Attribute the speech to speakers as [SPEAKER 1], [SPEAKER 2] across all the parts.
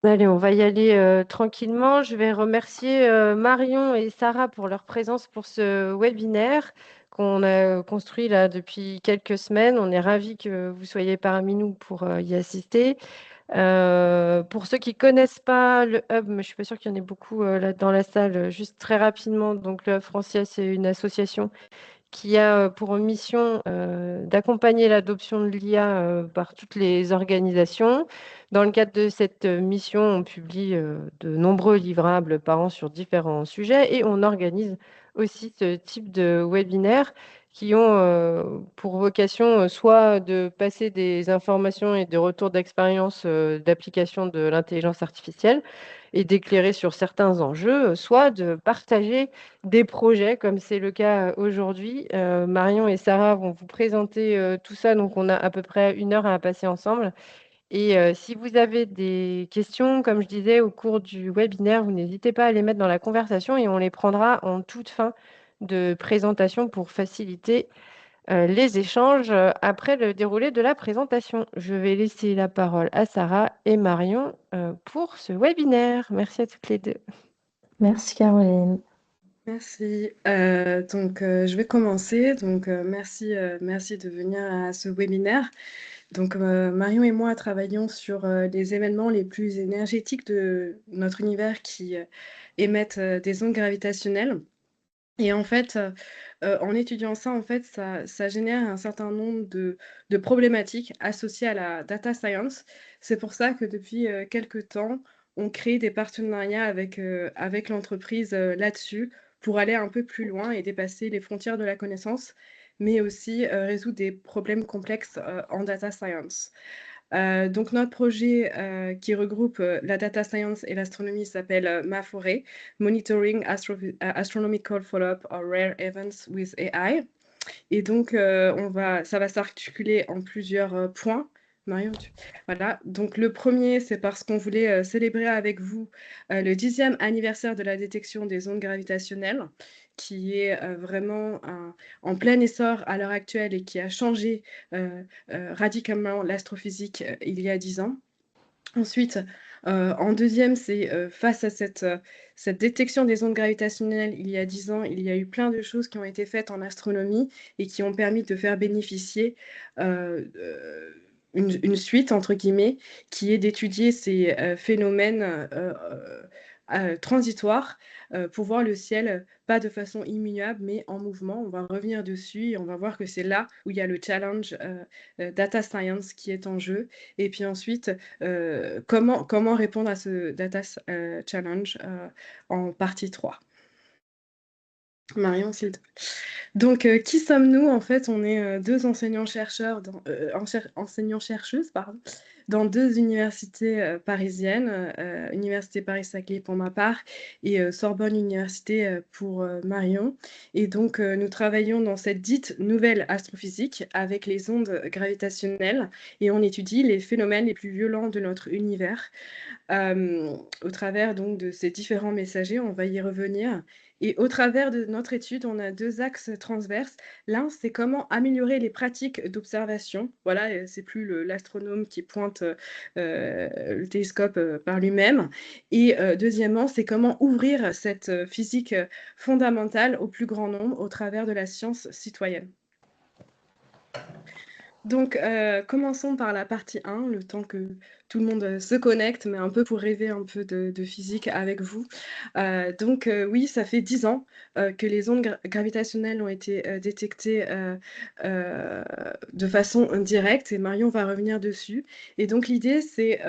[SPEAKER 1] Allez, on va y aller tranquillement. Je vais remercier Marion et Sarah pour leur présence pour ce webinaire qu'on a construit là depuis quelques semaines. On est ravis que vous soyez parmi nous pour y assister. Pour ceux qui ne connaissent pas le Hub, mais je suis pas sûre qu'il y en ait beaucoup là dans la salle, juste très rapidement. Donc, le Hub Francia, c'est une association qui a pour mission d'accompagner l'adoption de l'IA par toutes les organisations. Dans le cadre de cette mission, on publie de nombreux livrables par an sur différents sujets et on organise aussi ce type de webinaires qui ont pour vocation soit de passer des informations et des retours d'expérience d'application de l'intelligence artificielle et d'éclairer sur certains enjeux, soit de partager des projets, comme c'est le cas aujourd'hui. Marion et Sarah vont vous présenter tout ça, donc on a à peu près 1 heure à passer ensemble. Et si vous avez des questions, comme je disais, au cours du webinaire, vous n'hésitez pas à les mettre dans la conversation et on les prendra en toute fin de présentation pour faciliter les échanges après le déroulé de la présentation. Je vais laisser la parole à Sarah et Marion pour ce webinaire. Merci à toutes les deux.
[SPEAKER 2] Merci Caroline.
[SPEAKER 3] Merci. Je vais commencer. Merci de venir à ce webinaire. Marion et moi travaillons sur les événements les plus énergétiques de notre univers qui émettent des ondes gravitationnelles. Et en fait, en étudiant ça, ça génère un certain nombre de problématiques associées à la data science. C'est pour ça que depuis quelque temps, on crée des partenariats avec l'entreprise là-dessus pour aller un peu plus loin et dépasser les frontières de la connaissance, mais aussi résoudre des problèmes complexes en data science. Donc notre projet qui regroupe la data science et l'astronomie s'appelle MAFORE, Monitoring Astronomical Follow-up or Rare Events with AI. Et donc ça va s'articuler en plusieurs points. Marion, voilà. Donc le premier, c'est parce qu'on voulait célébrer avec vous le 10e anniversaire de la détection des ondes gravitationnelles, qui est vraiment en plein essor à l'heure actuelle et qui a changé radicalement l'astrophysique il y a 10 ans. Ensuite, en deuxième, c'est face à cette détection des ondes gravitationnelles il y a 10 ans, il y a eu plein de choses qui ont été faites en astronomie et qui ont permis de faire bénéficier une suite, entre guillemets, qui est d'étudier ces phénomènes transitoires pour voir le ciel, pas de façon immuable, mais en mouvement. On va revenir dessus et on va voir que c'est là où il y a le challenge data science qui est en jeu. Et puis ensuite, comment répondre à ce data challenge en partie 3. Marion, s'il te plaît. Donc, qui sommes-nous? En fait, on est deux enseignants-chercheurs, enseignants-chercheuses, pardon, dans deux universités parisiennes, Université Paris-Saclay pour ma part et Sorbonne Université pour Marion. Et donc, nous travaillons dans cette dite nouvelle astrophysique avec les ondes gravitationnelles et on étudie les phénomènes les plus violents de notre univers. Au travers donc de ces différents messagers, on va y revenir. Et au travers de notre étude, on a deux axes transverses. L'un, c'est comment améliorer les pratiques d'observation. Voilà, c'est plus l'astronome qui pointe le télescope par lui-même. Et deuxièmement, c'est comment ouvrir cette physique fondamentale au plus grand nombre au travers de la science citoyenne. Donc, commençons par la partie 1, le temps que tout le monde se connecte, mais un peu pour rêver un peu de physique avec vous. Oui, ça fait 10 ans que les ondes gravitationnelles ont été détectées de façon directe, et Marion va revenir dessus. Et donc, l'idée, c'est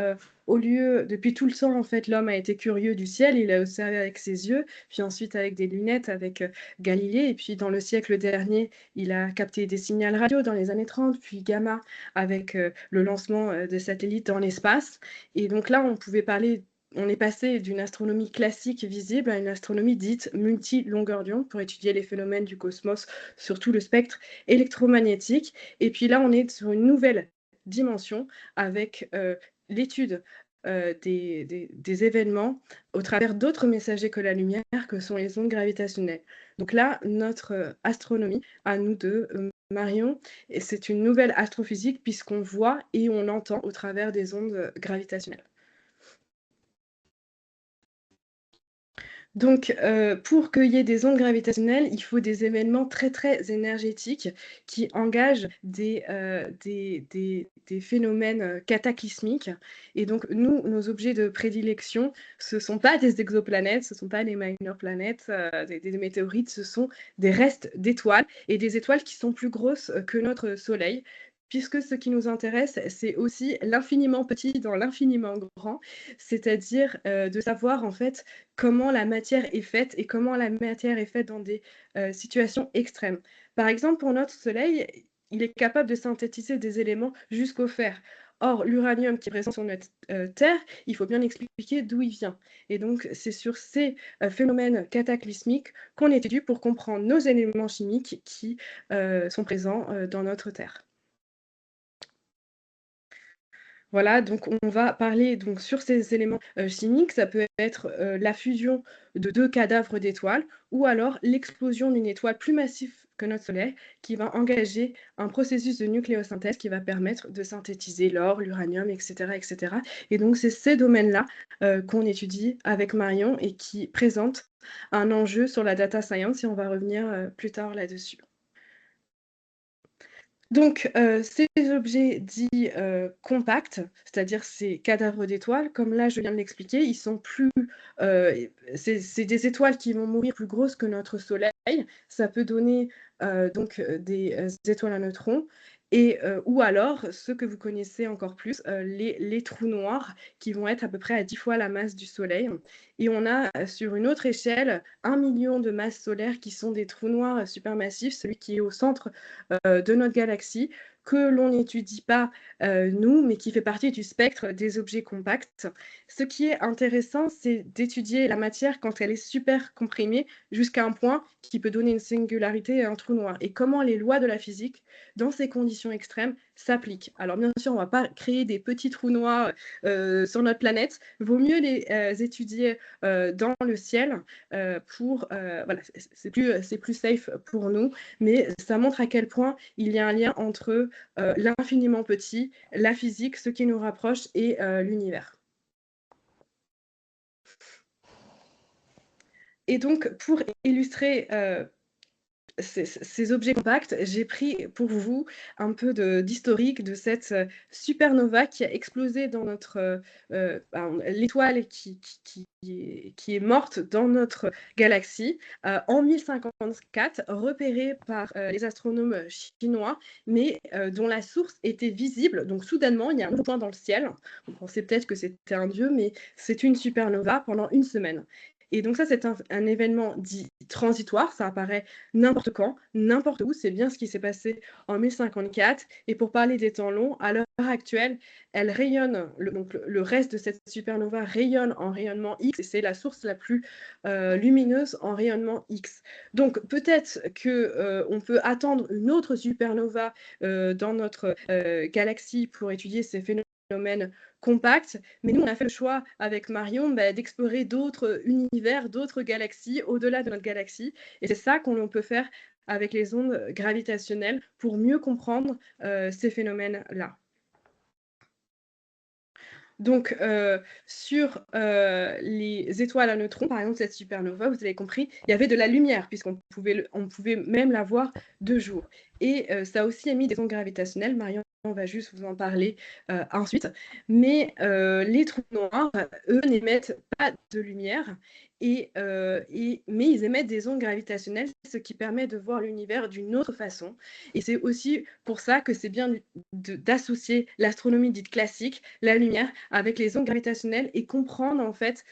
[SPEAKER 3] au lieu, depuis tout le temps, en fait, l'homme a été curieux du ciel, il a observé avec ses yeux, puis ensuite avec des lunettes, avec Galilée, et puis dans le siècle dernier, il a capté des signaux radio dans les années 30, puis gamma avec le lancement de satellites dans l'espace. Et donc là, on est passé d'une astronomie classique visible à une astronomie dite multi-longueur d'onde pour étudier les phénomènes du cosmos, surtout le spectre électromagnétique. Et puis là, on est sur une nouvelle dimension avec l'étude des événements au travers d'autres messagers que la lumière, que sont les ondes gravitationnelles. Donc là, notre astronomie, à nous deux, Marion, et c'est une nouvelle astrophysique puisqu'on voit et on entend au travers des ondes gravitationnelles. Donc, pour qu'il y ait des ondes gravitationnelles, il faut des événements très, très énergétiques qui engagent des phénomènes cataclysmiques. Et donc, nous, nos objets de prédilection, ce ne sont pas des exoplanètes, ce ne sont pas des minor planètes, des météorites, ce sont des restes d'étoiles et des étoiles qui sont plus grosses que notre Soleil. Puisque ce qui nous intéresse, c'est aussi l'infiniment petit dans l'infiniment grand, c'est-à-dire de savoir en fait comment la matière est faite et comment la matière est faite dans des situations extrêmes. Par exemple, pour notre Soleil, il est capable de synthétiser des éléments jusqu'au fer. Or, l'uranium qui est présent sur notre Terre, il faut bien expliquer d'où il vient. Et donc, c'est sur ces phénomènes cataclysmiques qu'on étudie pour comprendre nos éléments chimiques qui sont présents dans notre Terre. Voilà, donc on va parler donc sur ces éléments chimiques. Ça peut être la fusion de 2 cadavres d'étoiles ou alors l'explosion d'une étoile plus massive que notre Soleil qui va engager un processus de nucléosynthèse qui va permettre de synthétiser l'or, l'uranium, et cetera, et cetera. Et donc c'est ces domaines-là qu'on étudie avec Marion et qui présentent un enjeu sur la data science et on va revenir plus tard là-dessus. Donc, ces objets dits compacts, c'est-à-dire ces cadavres d'étoiles, comme là je viens de l'expliquer, ils sont plus. C'est des étoiles qui vont mourir plus grosses que notre Soleil. Ça peut donner donc des étoiles à neutrons. Et, ou alors, ceux que vous connaissez encore plus, les trous noirs, qui vont être à peu près à 10 fois la masse du Soleil. Et on a sur une autre échelle 1 million de masses solaires qui sont des trous noirs supermassifs, celui qui est au centre de notre galaxie, que l'on n'étudie pas nous, mais qui fait partie du spectre des objets compacts. Ce qui est intéressant, c'est d'étudier la matière quand elle est super comprimée jusqu'à un point qui peut donner une singularité et un trou noir. Et comment les lois de la physique, dans ces conditions extrêmes, s'appliquent. Alors bien sûr, on ne va pas créer des petits trous noirs sur notre planète. Il vaut mieux les étudier dans le ciel pour... voilà, c'est plus safe pour nous, mais ça montre à quel point il y a un lien entre l'infiniment petit, la physique, ce qui nous rapproche, et l'univers. Et donc, pour illustrer ces objets compacts, j'ai pris pour vous un peu d'historique de cette supernova qui a explosé dans notre l'étoile qui est morte dans notre galaxie en 1054, repérée par les astronomes chinois, mais dont la source était visible. Donc soudainement, il y a un nouveau point dans le ciel. On pensait peut-être que c'était un dieu, mais c'est une supernova pendant une semaine. Et donc ça, c'est un événement dit transitoire, ça apparaît n'importe quand, n'importe où. C'est bien ce qui s'est passé en 1054. Et pour parler des temps longs, à l'heure actuelle, elle rayonne, donc le reste de cette supernova rayonne en rayonnement X et c'est la source la plus lumineuse en rayonnement X. Donc peut-être qu'on peut attendre une autre supernova dans notre galaxie pour étudier ces phénomènes compacts, mais nous on a fait le choix avec Marion d'explorer d'autres univers, d'autres galaxies au-delà de notre galaxie, et c'est ça qu'on peut faire avec les ondes gravitationnelles pour mieux comprendre ces phénomènes-là. Donc, sur les étoiles à neutrons, par exemple cette supernova, vous avez compris, il y avait de la lumière, puisqu'on pouvait même la voir de jour. Et ça a aussi émis des ondes gravitationnelles. Marion va juste vous en parler ensuite. Mais les trous noirs, eux, n'émettent pas de lumière, mais ils émettent des ondes gravitationnelles, ce qui permet de voir l'univers d'une autre façon. Et c'est aussi pour ça que c'est bien d'associer l'astronomie dite classique, la lumière, avec les ondes gravitationnelles et comprendre en fait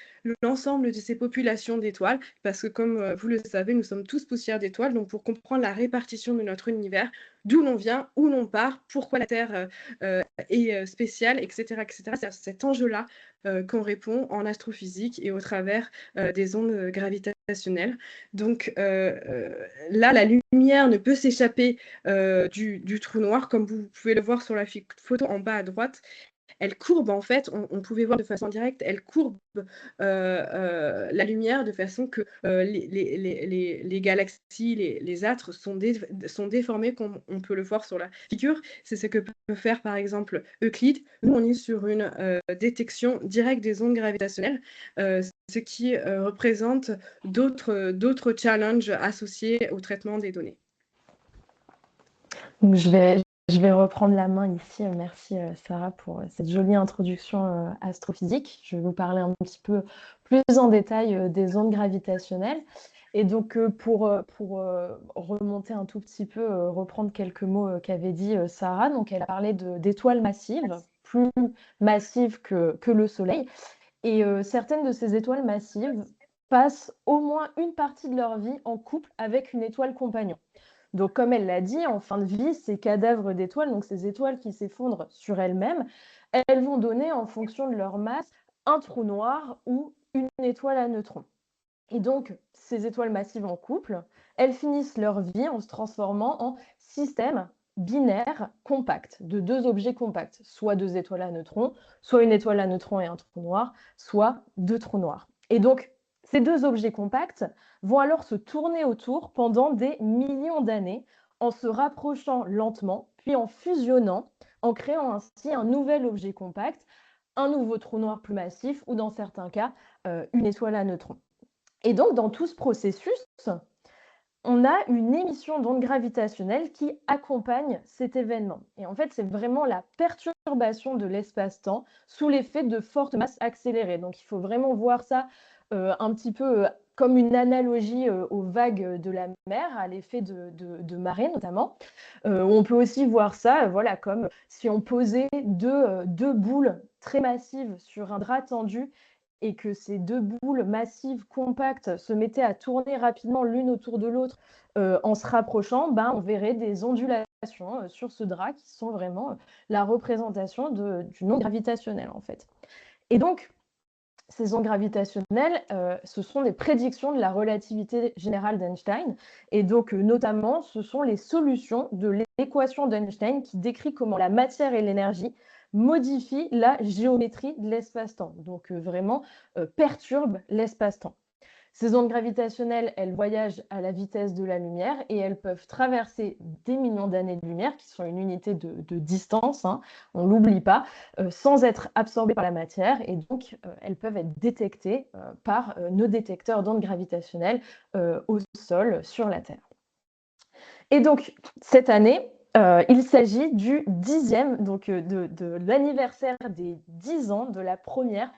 [SPEAKER 3] l'ensemble de ces populations d'étoiles, parce que comme vous le savez, nous sommes tous poussière d'étoiles, donc pour comprendre la répartition de notre univers, d'où l'on vient, où l'on part, pourquoi la Terre est spéciale, etc., etc. C'est cet enjeu-là qu'on répond en astrophysique et au travers des ondes gravitationnelles. Donc là, la lumière ne peut s'échapper du trou noir, comme vous pouvez le voir sur la photo en bas à droite. elle courbe en fait, on pouvait voir de façon directe, elle courbe la lumière de façon que les galaxies, les astres sont déformés comme on peut le voir sur la figure. C'est ce que peut faire par exemple Euclide. Nous, on est sur une détection directe des ondes gravitationnelles, ce qui représente d'autres challenges associés au traitement des données.
[SPEAKER 2] Donc, je vais reprendre la main ici. Merci Sarah pour cette jolie introduction astrophysique. Je vais vous parler un petit peu plus en détail des ondes gravitationnelles. Et donc pour remonter un tout petit peu, reprendre quelques mots qu'avait dit Sarah, donc elle a parlé d'étoiles massives, plus massives que le Soleil. Et certaines de ces étoiles massives passent au moins une partie de leur vie en couple avec une étoile compagnon. Donc, comme elle l'a dit, en fin de vie, ces cadavres d'étoiles, donc ces étoiles qui s'effondrent sur elles-mêmes, elles vont donner, en fonction de leur masse, un trou noir ou une étoile à neutrons. Et donc, ces étoiles massives en couple, elles finissent leur vie en se transformant en systèmes binaires compacts, de deux objets compacts, soit deux étoiles à neutrons, soit une étoile à neutrons et un trou noir, soit deux trous noirs. Et donc, ces deux objets compacts vont alors se tourner autour pendant des millions d'années, en se rapprochant lentement, puis en fusionnant, en créant ainsi un nouvel objet compact, un nouveau trou noir plus massif, ou dans certains cas, une étoile à neutrons. Et donc, dans tout ce processus, on a une émission d'ondes gravitationnelles qui accompagne cet événement. Et en fait, c'est vraiment la perturbation de l'espace-temps sous l'effet de fortes masses accélérées. Donc, il faut vraiment voir ça un petit peu comme une analogie aux vagues de la mer, à l'effet de marée notamment. On peut aussi voir ça voilà, comme si on posait deux boules très massives sur un drap tendu et que ces deux boules massives, compactes, se mettaient à tourner rapidement l'une autour de l'autre en se rapprochant, on verrait des ondulations sur ce drap qui sont vraiment la représentation d'une onde gravitationnelle en fait. Et donc, ces ondes gravitationnelles, ce sont des prédictions de la relativité générale d'Einstein. Et donc, notamment, ce sont les solutions de l'équation d'Einstein qui décrit comment la matière et l'énergie modifient la géométrie de l'espace-temps. Donc, vraiment, perturbent l'espace-temps. Ces ondes gravitationnelles, elles voyagent à la vitesse de la lumière et elles peuvent traverser des millions d'années de lumière, qui sont une unité de distance, hein, on ne l'oublie pas, sans être absorbées par la matière. Et donc, elles peuvent être détectées par nos détecteurs d'ondes gravitationnelles au sol, sur la Terre. Et donc, cette année, il s'agit du 10e, donc de l'anniversaire des 10 ans de la première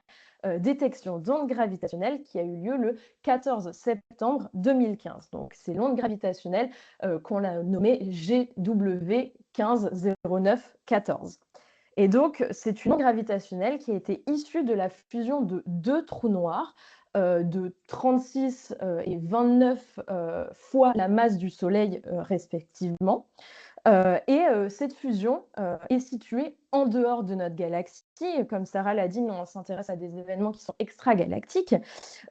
[SPEAKER 2] détection d'ondes gravitationnelles qui a eu lieu le 14 septembre 2015. Donc, c'est l'onde gravitationnelle qu'on a nommée GW 150914. Et donc, c'est une onde gravitationnelle qui a été issue de la fusion de deux trous noirs de 36 et 29 fois la masse du Soleil respectivement. Cette fusion est située en dehors de notre galaxie. Comme Sarah l'a dit, nous, on s'intéresse à des événements qui sont extragalactiques.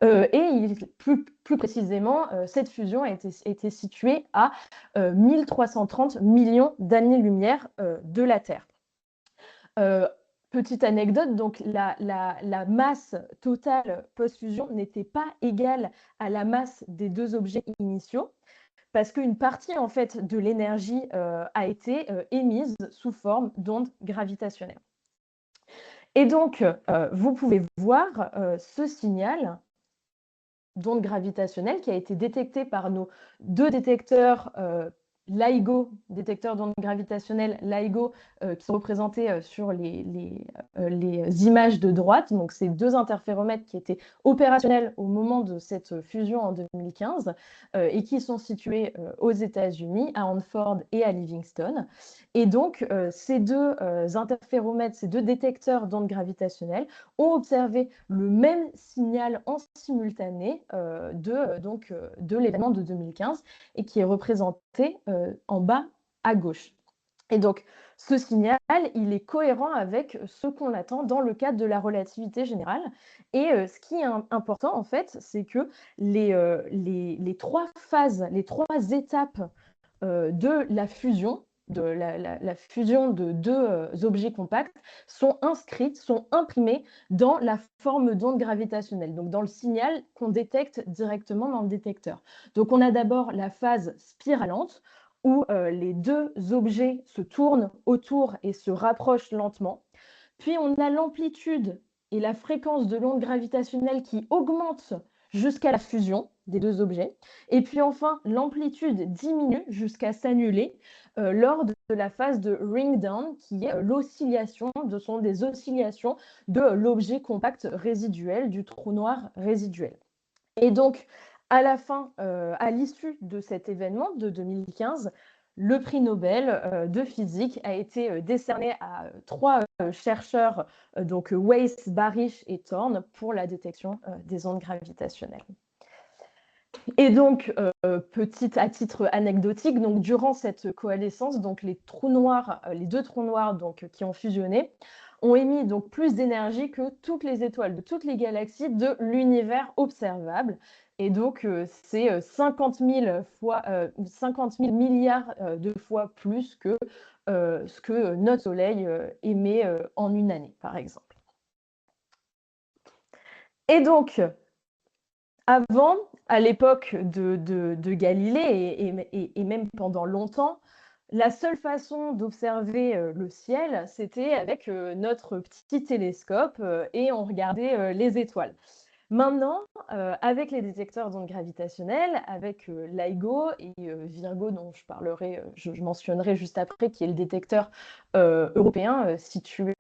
[SPEAKER 2] Plus précisément, cette fusion a été située à 1330 millions d'années-lumière de la Terre. Petite anecdote, donc la masse totale post-fusion n'était pas égale à la masse des deux objets initiaux, parce qu'une partie en fait de l'énergie a été émise sous forme d'ondes gravitationnelles. Et donc, vous pouvez voir ce signal d'ondes gravitationnelles qui a été détecté par nos deux détecteurs LIGO, détecteurs d'ondes gravitationnelles LIGO, qui sont représentés sur les images de droite. Donc, c'est deux interféromètres qui étaient opérationnels au moment de cette fusion en 2015 et qui sont situés aux États-Unis, à Hanford et à Livingston. Et donc, ces deux interféromètres, ces deux détecteurs d'ondes gravitationnelles ont observé le même signal en simultané de l'événement de 2015 et qui est représenté en bas à gauche. Et donc, ce signal, il est cohérent avec ce qu'on attend dans le cadre de la relativité générale. Et ce qui est important, en fait, c'est que les trois phases, les trois étapes de la fusion, la fusion de deux objets compacts sont inscrites, sont imprimées dans la forme d'onde gravitationnelle, donc dans le signal qu'on détecte directement dans le détecteur. Donc on a d'abord la phase spiralante, où les deux objets se tournent autour et se rapprochent lentement. Puis on a l'amplitude et la fréquence de l'onde gravitationnelle qui augmentent jusqu'à la fusion des deux objets. Et puis enfin, l'amplitude diminue jusqu'à s'annuler lors de la phase de ring down, qui est l'oscillation, ce sont des oscillations de l'objet compact résiduel, du trou noir résiduel. Et donc, à la fin, à l'issue de cet événement de 2015, le prix Nobel de physique a été décerné à trois chercheurs, donc Weiss, Barish et Thorne, pour la détection des ondes gravitationnelles. Et donc, à titre anecdotique, donc, durant cette coalescence, donc, les deux trous noirs donc, qui ont fusionné ont émis donc, plus d'énergie que toutes les étoiles de toutes les galaxies de l'univers observable. Et donc, c'est 50 000 milliards de fois plus que ce que notre Soleil émet en une année, par exemple. Et donc, avant, à l'époque de Galilée et même pendant longtemps, la seule façon d'observer le ciel, c'était avec notre petit télescope et on regardait les étoiles. Maintenant, avec les détecteurs d'ondes gravitationnelles, avec LIGO et Virgo, dont je mentionnerai juste après, qui est le détecteur européen situé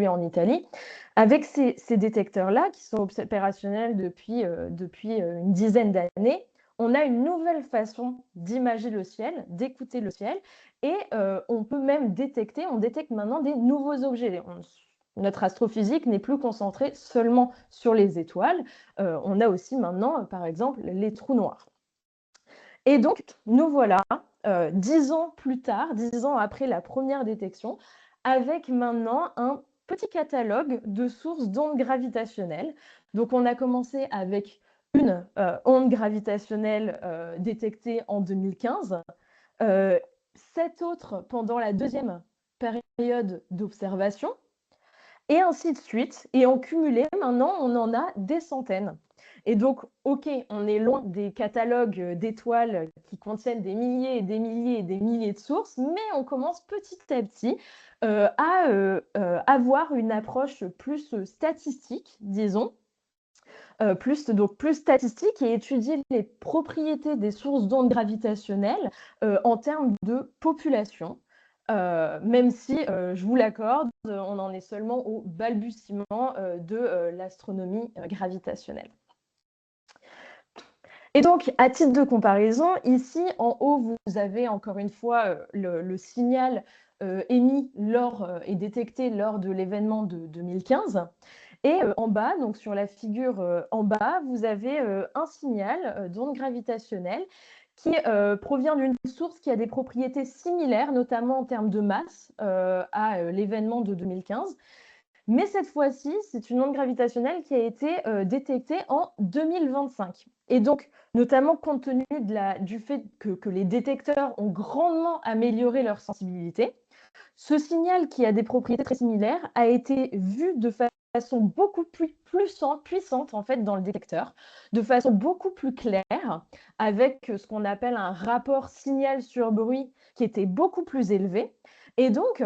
[SPEAKER 2] en Italie, avec ces détecteurs-là, qui sont opérationnels depuis une dizaine d'années, on a une nouvelle façon d'imager le ciel, d'écouter le ciel, et on peut même on détecte maintenant des nouveaux objets. Notre astrophysique n'est plus concentrée seulement sur les étoiles. On a aussi maintenant, par exemple, les trous noirs. Et donc, nous voilà, 10 ans plus tard, 10 ans après la première détection, avec maintenant un petit catalogue de sources d'ondes gravitationnelles. Donc, on a commencé avec une onde gravitationnelle détectée en 2015, 7 autres pendant la deuxième période d'observation, et ainsi de suite. Et en cumulé, maintenant, on en a des centaines. Et donc, OK, on est loin des catalogues d'étoiles qui contiennent des milliers et des milliers et des milliers de sources, mais on commence petit à petit à avoir une approche plus statistique, disons, plus statistique, et étudier les propriétés des sources d'ondes gravitationnelles en termes de population. Même si, je vous l'accorde, on en est seulement au balbutiement de l'astronomie gravitationnelle. Et donc, à titre de comparaison, ici, en haut, vous avez encore une fois le signal émis et détecté lors de l'événement de 2015. Et en bas, donc sur la figure en bas, vous avez un signal d'onde gravitationnelle qui provient d'une source qui a des propriétés similaires, notamment en termes de masse, à l'événement de 2015. Mais cette fois-ci, c'est une onde gravitationnelle qui a été détectée en 2025. Et donc, notamment compte tenu du fait que les détecteurs ont grandement amélioré leur sensibilité, ce signal qui a des propriétés très similaires a été vu de façon beaucoup plus puissante en fait dans le détecteur, de façon beaucoup plus claire, avec ce qu'on appelle un rapport signal sur bruit qui était beaucoup plus élevé. Et donc,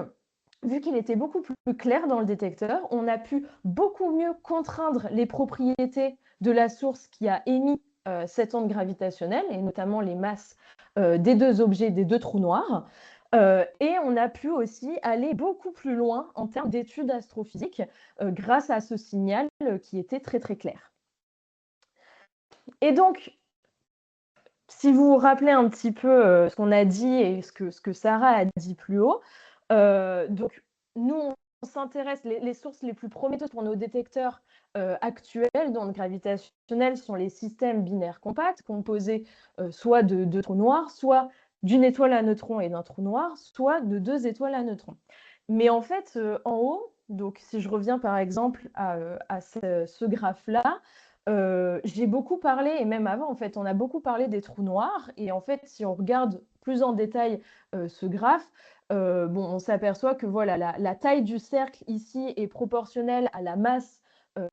[SPEAKER 2] vu qu'il était beaucoup plus clair dans le détecteur, on a pu beaucoup mieux contraindre les propriétés de la source qui a émis cette onde gravitationnelle, et notamment les masses des deux objets, des deux trous noirs. Et on a pu aussi aller beaucoup plus loin en termes d'études astrophysiques grâce à ce signal qui était très très clair. Et donc, si vous vous rappelez un petit peu ce qu'on a dit et ce que Sarah a dit plus haut, donc nous on s'intéresse, les sources les plus prometteuses pour nos détecteurs actuels d'ondes gravitationnelles sont les systèmes binaires compacts, composés soit de deux trous noirs, soit d'une étoile à neutrons et d'un trou noir, soit de deux étoiles à neutrons. Mais en fait, en haut, donc si je reviens par exemple à ce graphe-là, j'ai beaucoup parlé, et même avant, en fait, on a beaucoup parlé des trous noirs. Et en fait, si on regarde plus en détail ce graphe, bon, on s'aperçoit que voilà, la taille du cercle ici est proportionnelle à la masse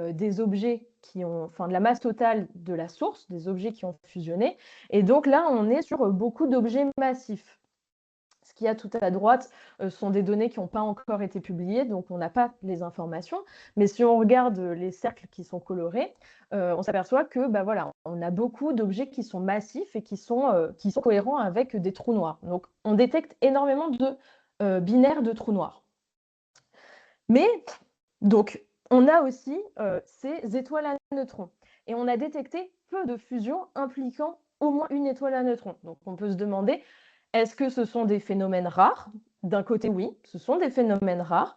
[SPEAKER 2] des objets enfin de la masse totale de la source, des objets qui ont fusionné. Et donc là, on est sur beaucoup d'objets massifs. Ce qu'il y a tout à droite sont des données qui n'ont pas encore été publiées, donc on n'a pas les informations. Mais si on regarde les cercles qui sont colorés, on s'aperçoit que bah, voilà, on a beaucoup d'objets qui sont massifs et qui sont cohérents avec des trous noirs. Donc on détecte énormément de binaires de trous noirs. Mais donc on a aussi ces étoiles à neutrons. Et on a détecté peu de fusions impliquant au moins une étoile à neutrons. Donc on peut se demander, est-ce que ce sont des phénomènes rares? D'un côté, oui, ce sont des phénomènes rares.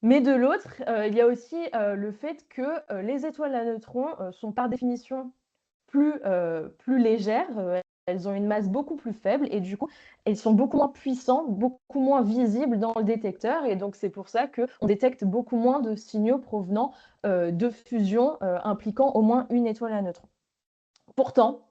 [SPEAKER 2] Mais de l'autre, il y a aussi le fait que les étoiles à neutrons sont par définition plus légères. Elles ont une masse beaucoup plus faible et du coup, elles sont beaucoup moins puissantes, beaucoup moins visibles dans le détecteur. Et donc, c'est pour ça qu'on détecte beaucoup moins de signaux provenant de fusion impliquant au moins une étoile à neutrons. Pourtant,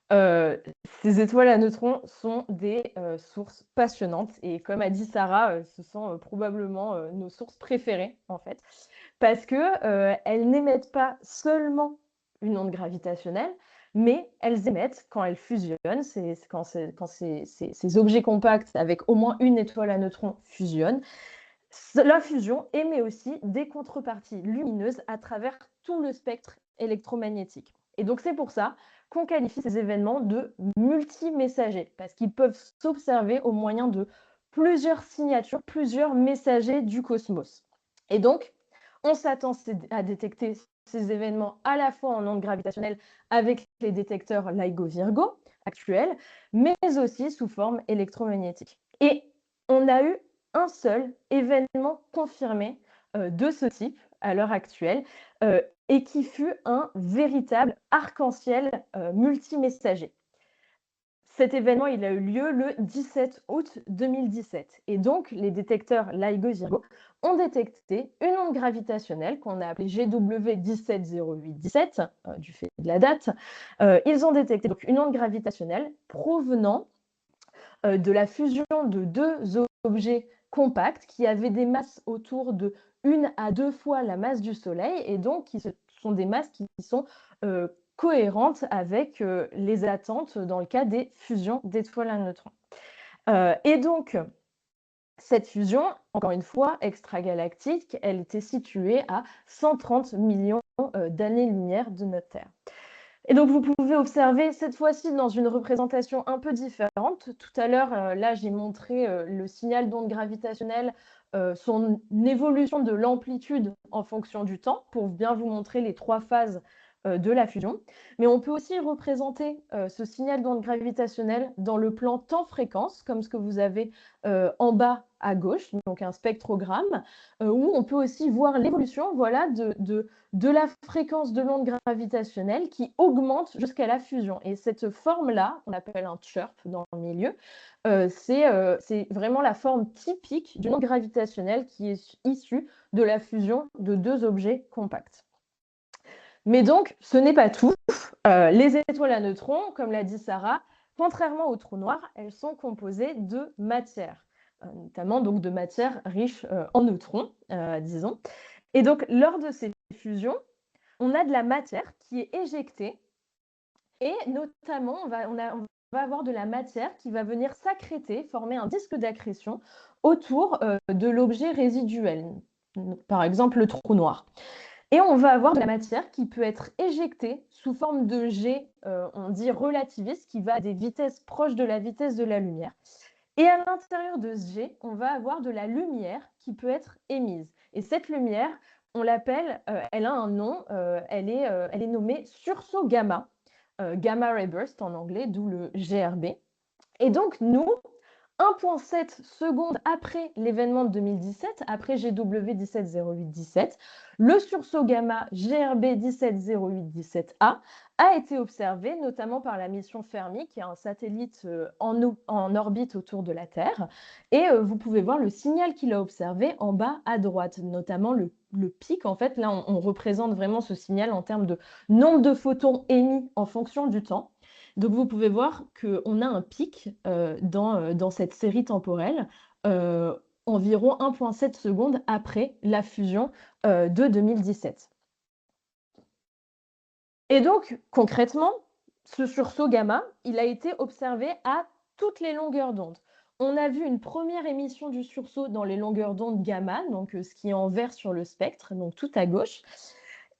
[SPEAKER 2] ces étoiles à neutrons sont des sources passionnantes. Et comme a dit Sarah, ce sont probablement nos sources préférées, en fait, parce qu'elles n'émettent pas seulement une onde gravitationnelle, mais elles émettent, quand elles fusionnent, quand ces objets compacts avec au moins une étoile à neutrons fusionnent, la fusion émet aussi des contreparties lumineuses à travers tout le spectre électromagnétique. Et donc c'est pour ça qu'on qualifie ces événements de multimessagers, parce qu'ils peuvent s'observer au moyen de plusieurs signatures, plusieurs messagers du cosmos. Et donc, on s'attend à détecter ces événements à la fois en ondes gravitationnelles avec les détecteurs LIGO-Virgo actuels, mais aussi sous forme électromagnétique. Et on a eu un seul événement confirmé de ce type à l'heure actuelle et qui fut un véritable arc-en-ciel multimessager. Cet événement, il a eu lieu le 17 août 2017. Et donc, les détecteurs LIGO-Virgo ont détecté une onde gravitationnelle qu'on a appelée GW170817, du fait de la date. Ils ont détecté donc une onde gravitationnelle provenant de la fusion de deux objets compacts qui avaient des masses autour de 1 à 2 fois la masse du Soleil, et donc qui sont des masses qui sont cohérentes avec les attentes dans le cas des fusions d'étoiles à neutrons. Et donc, cette fusion, encore une fois, extragalactique, elle était située à 130 millions d'années-lumière de notre Terre. Et donc, vous pouvez observer cette fois-ci dans une représentation un peu différente. Tout à l'heure, là, j'ai montré le signal d'onde gravitationnelle, son évolution de l'amplitude en fonction du temps, pour bien vous montrer les 3 phases de la fusion. Mais on peut aussi représenter ce signal d'onde gravitationnelle dans le plan temps-fréquence, comme ce que vous avez en bas à gauche, donc un spectrogramme, où on peut aussi voir l'évolution voilà, de la fréquence de l'onde gravitationnelle qui augmente jusqu'à la fusion. Et cette forme-là, on appelle un chirp dans le milieu, c'est vraiment la forme typique d'une onde gravitationnelle qui est issue de la fusion de deux objets compacts. Mais donc, ce n'est pas tout. Les étoiles à neutrons, comme l'a dit Sarah, contrairement aux trous noirs, elles sont composées de matière, notamment donc de matière riche en neutrons, disons. Et donc, lors de ces fusions, on a de la matière qui est éjectée et notamment, on va avoir de la matière qui va venir s'accréter, former un disque d'accrétion autour de l'objet résiduel, par exemple le trou noir. Et on va avoir de la matière qui peut être éjectée sous forme de jet, on dit relativiste, qui va à des vitesses proches de la vitesse de la lumière. Et à l'intérieur de ce jet, on va avoir de la lumière qui peut être émise. Et cette lumière, on l'appelle, elle a un nom, elle est nommée sursaut gamma, gamma ray burst en anglais, d'où le GRB. Et donc nous, 1,7 secondes après l'événement de 2017, après GW 170817, le sursaut gamma GRB 170817A a été observé notamment par la mission Fermi, qui est un satellite en orbite autour de la Terre. Et vous pouvez voir le signal qu'il a observé en bas à droite, notamment le le pic, en fait, là, on représente vraiment ce signal en termes de nombre de photons émis en fonction du temps. Donc, vous pouvez voir qu'on a un pic dans cette série temporelle, environ 1,7 secondes après la fusion de 2017. Et donc, concrètement, ce sursaut gamma, il a été observé à toutes les longueurs d'onde. On a vu une première émission du sursaut dans les longueurs d'onde gamma, donc ce qui est en vert sur le spectre, donc tout à gauche.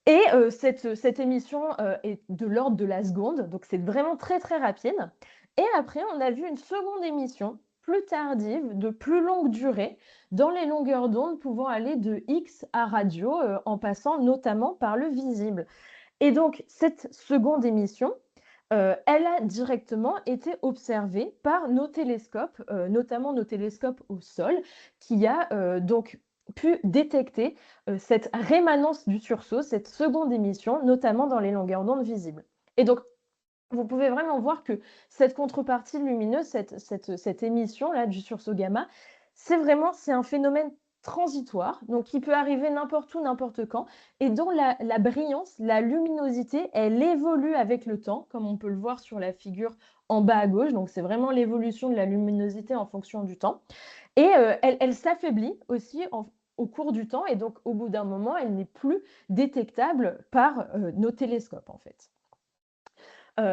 [SPEAKER 2] Et cette émission est de l'ordre de la seconde, donc c'est vraiment très très rapide. Et après, on a vu une seconde émission plus tardive, de plus longue durée, dans les longueurs d'onde pouvant aller de X à radio, en passant notamment par le visible. Et donc, cette seconde émission, elle a directement été observée par nos télescopes, notamment nos télescopes au sol, qui a donc pu détecter cette rémanence du sursaut, cette seconde émission, notamment dans les longueurs d'onde visibles. Et donc, vous pouvez vraiment voir que cette contrepartie lumineuse, cette émission-là du sursaut gamma, c'est un phénomène transitoire, donc qui peut arriver n'importe où, n'importe quand, et dont la brillance, la luminosité, elle évolue avec le temps, comme on peut le voir sur la figure en bas à gauche. Donc c'est vraiment l'évolution de la luminosité en fonction du temps. Et elle s'affaiblit aussi au cours du temps, et donc au bout d'un moment, elle n'est plus détectable par nos télescopes, en fait.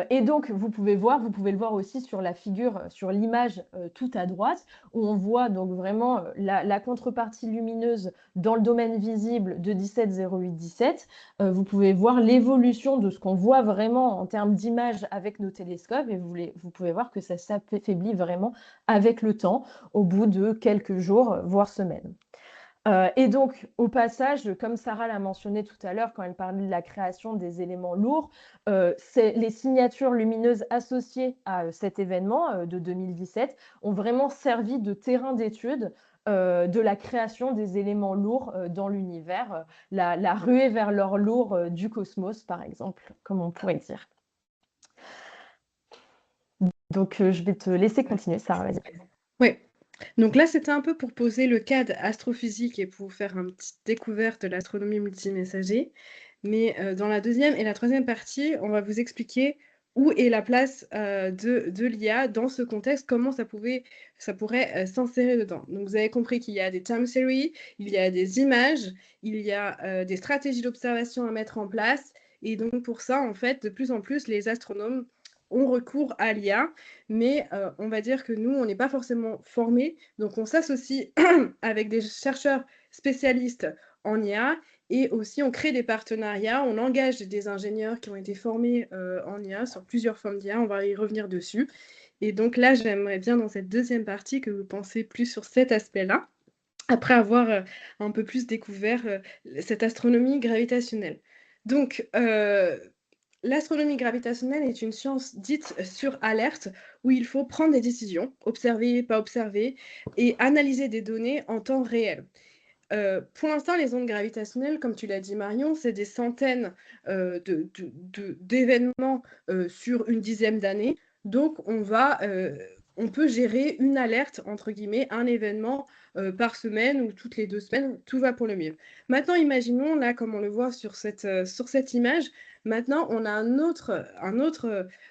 [SPEAKER 2] Et donc, vous pouvez le voir aussi sur la figure, sur l'image tout à droite, où on voit donc vraiment la contrepartie lumineuse dans le domaine visible de 170817. Vous pouvez voir l'évolution de ce qu'on voit vraiment en termes d'image avec nos télescopes, et vous pouvez voir que ça s'affaiblit vraiment avec le temps, au bout de quelques jours, voire semaines. Et donc, au passage, comme Sarah l'a mentionné tout à l'heure quand elle parlait de la création des éléments lourds, les signatures lumineuses associées à cet événement de 2017 ont vraiment servi de terrain d'étude de la création des éléments lourds dans l'univers, la ruée vers l'or lourd du cosmos, par exemple, comme on pourrait dire. Donc, je vais te laisser continuer, Sarah, vas-y.
[SPEAKER 3] Oui. Donc là, c'était un peu pour poser le cadre astrophysique et pour faire une petite découverte de l'astronomie multimessager. Mais dans la deuxième et la troisième partie, on va vous expliquer où est la place de l'IA dans ce contexte, comment ça pourrait s'insérer dedans. Donc vous avez compris qu'il y a des time series, il y a des images, il y a des stratégies d'observation à mettre en place. Et donc pour ça, en fait, de plus en plus, les astronomes ont recours à l'IA, mais on va dire que nous, on n'est pas forcément formés, donc on s'associe avec des chercheurs spécialistes en IA, et aussi on crée des partenariats, on engage des ingénieurs qui ont été formés en IA sur plusieurs formes d'IA, on va y revenir dessus. Et donc là, j'aimerais bien dans cette deuxième partie que vous pensiez plus sur cet aspect-là, après avoir un peu plus découvert cette astronomie gravitationnelle. Donc, l'astronomie gravitationnelle est une science dite sur alerte, où il faut prendre des décisions, observer, pas observer, et analyser des données en temps réel. Pour l'instant, les ondes gravitationnelles, comme tu l'as dit Marion, c'est des centaines d'événements sur une dizaine d'années. Donc, on peut gérer une alerte, entre guillemets, un événement par semaine ou toutes les 2 semaines, tout va pour le mieux. Maintenant, imaginons, là, comme on le voit sur cette image, maintenant, on a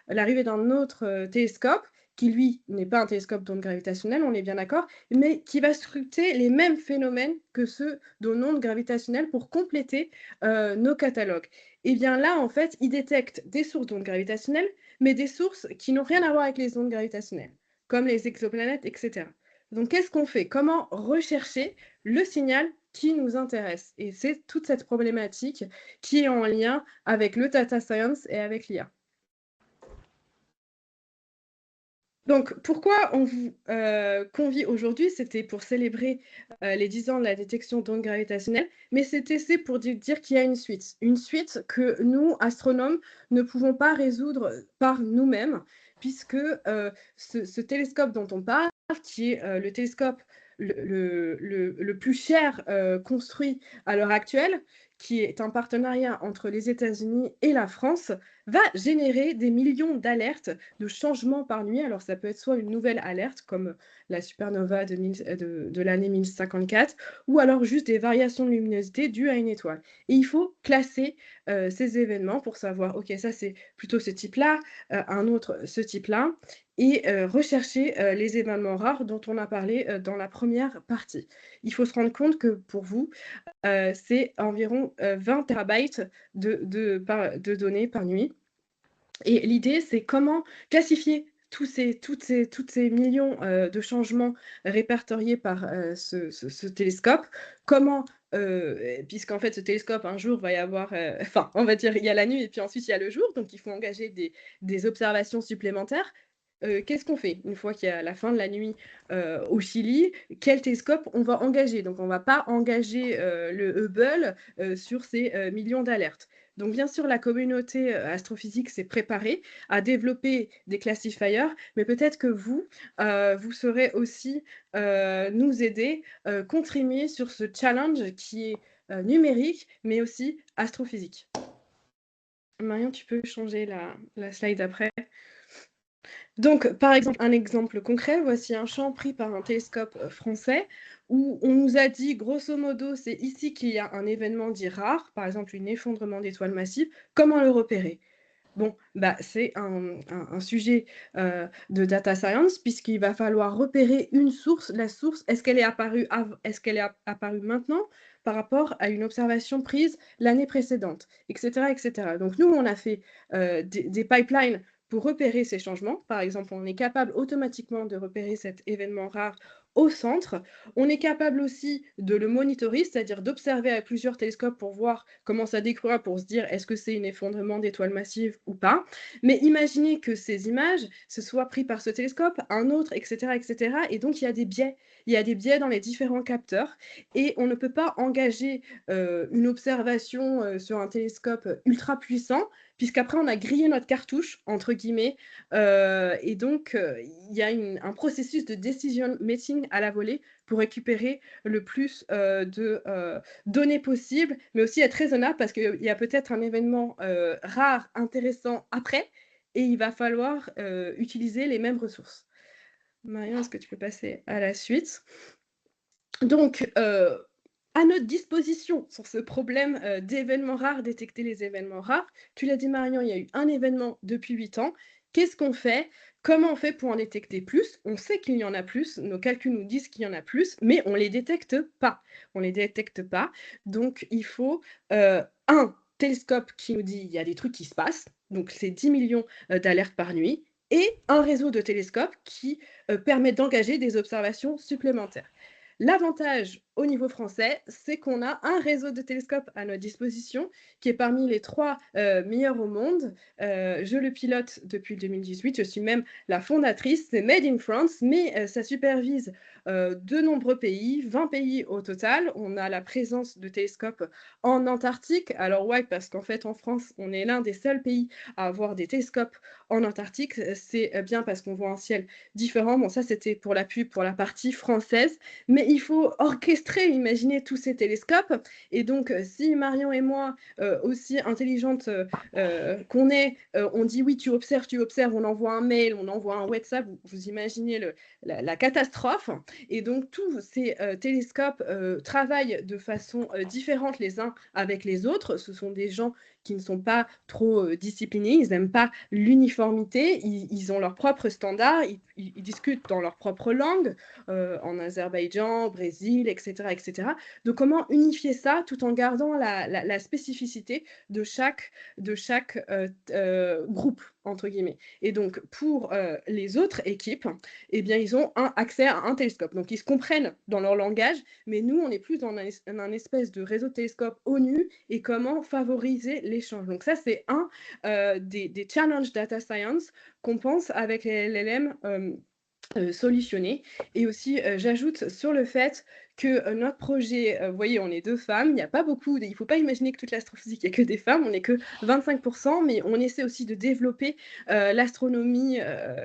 [SPEAKER 3] l'arrivée d'un autre télescope qui, lui, n'est pas un télescope d'ondes gravitationnelles, on est bien d'accord, mais qui va scruter les mêmes phénomènes que ceux d'ondes ondes gravitationnelles pour compléter nos catalogues. Et bien là, en fait, il détecte des sources d'ondes gravitationnelles, mais des sources qui n'ont rien à voir avec les ondes gravitationnelles, comme les exoplanètes, etc. Donc, qu'est-ce qu'on fait? Comment rechercher le signal qui nous intéresse? Et c'est toute cette problématique qui est en lien avec le data science et avec l'IA. Donc, pourquoi on vous convie aujourd'hui? C'était pour célébrer les 10 ans de la détection d'ondes gravitationnelles, mais c'est pour dire qu'il y a une suite que nous, astronomes, ne pouvons pas résoudre par nous-mêmes, puisque ce télescope dont on parle, qui est le télescope le plus cher construit à l'heure actuelle, qui est un partenariat entre les États-Unis et la France, va générer des millions d'alertes de changements par nuit. Alors ça peut être soit une nouvelle alerte, comme la supernova de l'année 1054, ou alors juste des variations de luminosité dues à une étoile. Et il faut classer ces événements pour savoir, OK, ça c'est plutôt ce type-là, un autre ce type-là, et rechercher les événements rares dont on a parlé dans la première partie. Il faut se rendre compte que pour vous, c'est environ 20 térabytes de données par nuit. Et l'idée, c'est comment classifier toutes ces millions de changements répertoriés par ce télescope. Comment, puisqu'en fait, ce télescope, un jour, va y avoir, enfin, on va dire, il y a la nuit et puis ensuite il y a le jour, donc il faut engager des observations supplémentaires. Qu'est-ce qu'on fait une fois qu'il y a la fin de la nuit au Chili? Quel télescope on va engager? Donc, on ne va pas engager le Hubble sur ces millions d'alertes. Donc, bien sûr, la communauté astrophysique s'est préparée à développer des classifiers, mais peut-être que vous saurez aussi nous aider, contribuer sur ce challenge qui est numérique, mais aussi astrophysique. Marion, tu peux changer la slide après. Donc, par exemple, un exemple concret, voici un champ pris par un télescope français où on nous a dit, grosso modo, c'est ici qu'il y a un événement dit rare, par exemple un effondrement d'étoiles massives, comment le repérer? Bon, bah, c'est un sujet de data science puisqu'il va falloir repérer une source. La source, est-ce qu'elle est apparue maintenant par rapport à une observation prise l'année précédente, etc., etc. Donc nous, on a fait des pipelines pour repérer ces changements. Par exemple, on est capable automatiquement de repérer cet événement rare au centre. On est capable aussi de le monitorer, c'est-à-dire d'observer avec plusieurs télescopes pour voir comment ça découvre, pour se dire est-ce que c'est un effondrement d'étoiles massives ou pas. Mais imaginez que ces images se soient prises par ce télescope, un autre, etc., etc. Et donc, il y a des biais. Il y a des biais dans les différents capteurs et on ne peut pas engager une observation sur un télescope ultra puissant puisqu'après, on a grillé notre cartouche, entre guillemets, et donc, il y a un processus de decision making à la volée pour récupérer le plus de données possibles, mais aussi être raisonnable parce qu'il y a peut-être un événement rare, intéressant après, et il va falloir utiliser les mêmes ressources. Marion, est-ce que tu peux passer à la suite? Donc, à notre disposition sur ce problème d'événements rares, détecter les événements rares. Tu l'as dit Marion, il y a eu un événement depuis 8 ans. Qu'est-ce qu'on fait? Comment on fait pour en détecter plus? On sait qu'il y en a plus, nos calculs nous disent qu'il y en a plus, mais on ne les détecte pas. On ne les détecte pas. Donc, il faut un télescope qui nous dit il y a des trucs qui se passent, donc c'est 10 millions d'alertes par nuit, et un réseau de télescopes qui permet d'engager des observations supplémentaires. L'avantage au niveau français, c'est qu'on a un réseau de télescopes à notre disposition qui est parmi les 3 meilleurs au monde. Je le pilote depuis 2018, je suis même la fondatrice. C'est Made in France, mais ça supervise de nombreux pays, 20 pays au total. On a la présence de télescopes en Antarctique. Alors ouais, parce qu'en fait, en France, on est l'un des seuls pays à avoir des télescopes en Antarctique. C'est bien parce qu'on voit un ciel différent. Bon, ça, c'était pour la pub, pour la partie française. Mais il faut orchestrer, imaginer tous ces télescopes. Et donc, si Marion et moi, aussi intelligentes qu'on est, on dit oui, tu observes, on envoie un mail, on envoie un WhatsApp, vous imaginez la catastrophe. Et donc, tous ces télescopes travaillent de façon différente les uns avec les autres. Ce sont des gens qui ne sont pas trop disciplinés, ils n'aiment pas l'uniformité, ils ont leurs propres standards, ils discutent dans leur propre langue, en Azerbaïdjan, au Brésil, etc., etc. Donc, comment unifier ça tout en gardant la spécificité de chaque groupe, entre guillemets. Et donc, pour les autres équipes, eh bien, ils ont accès à un télescope. Donc, ils se comprennent dans leur langage, mais nous, on est plus dans un espèce de réseau de télescopes ONU et comment favoriser l'échange. Donc, ça, c'est un des challenges data science qu'on pense avec les LLM solutionner. Et aussi, j'ajoute sur le fait que notre projet, vous voyez, on est 2 femmes, il n'y a pas beaucoup il ne faut pas imaginer que toute l'astrophysique, il n'y a que des femmes, on n'est que 25%, mais on essaie aussi de développer l'astronomie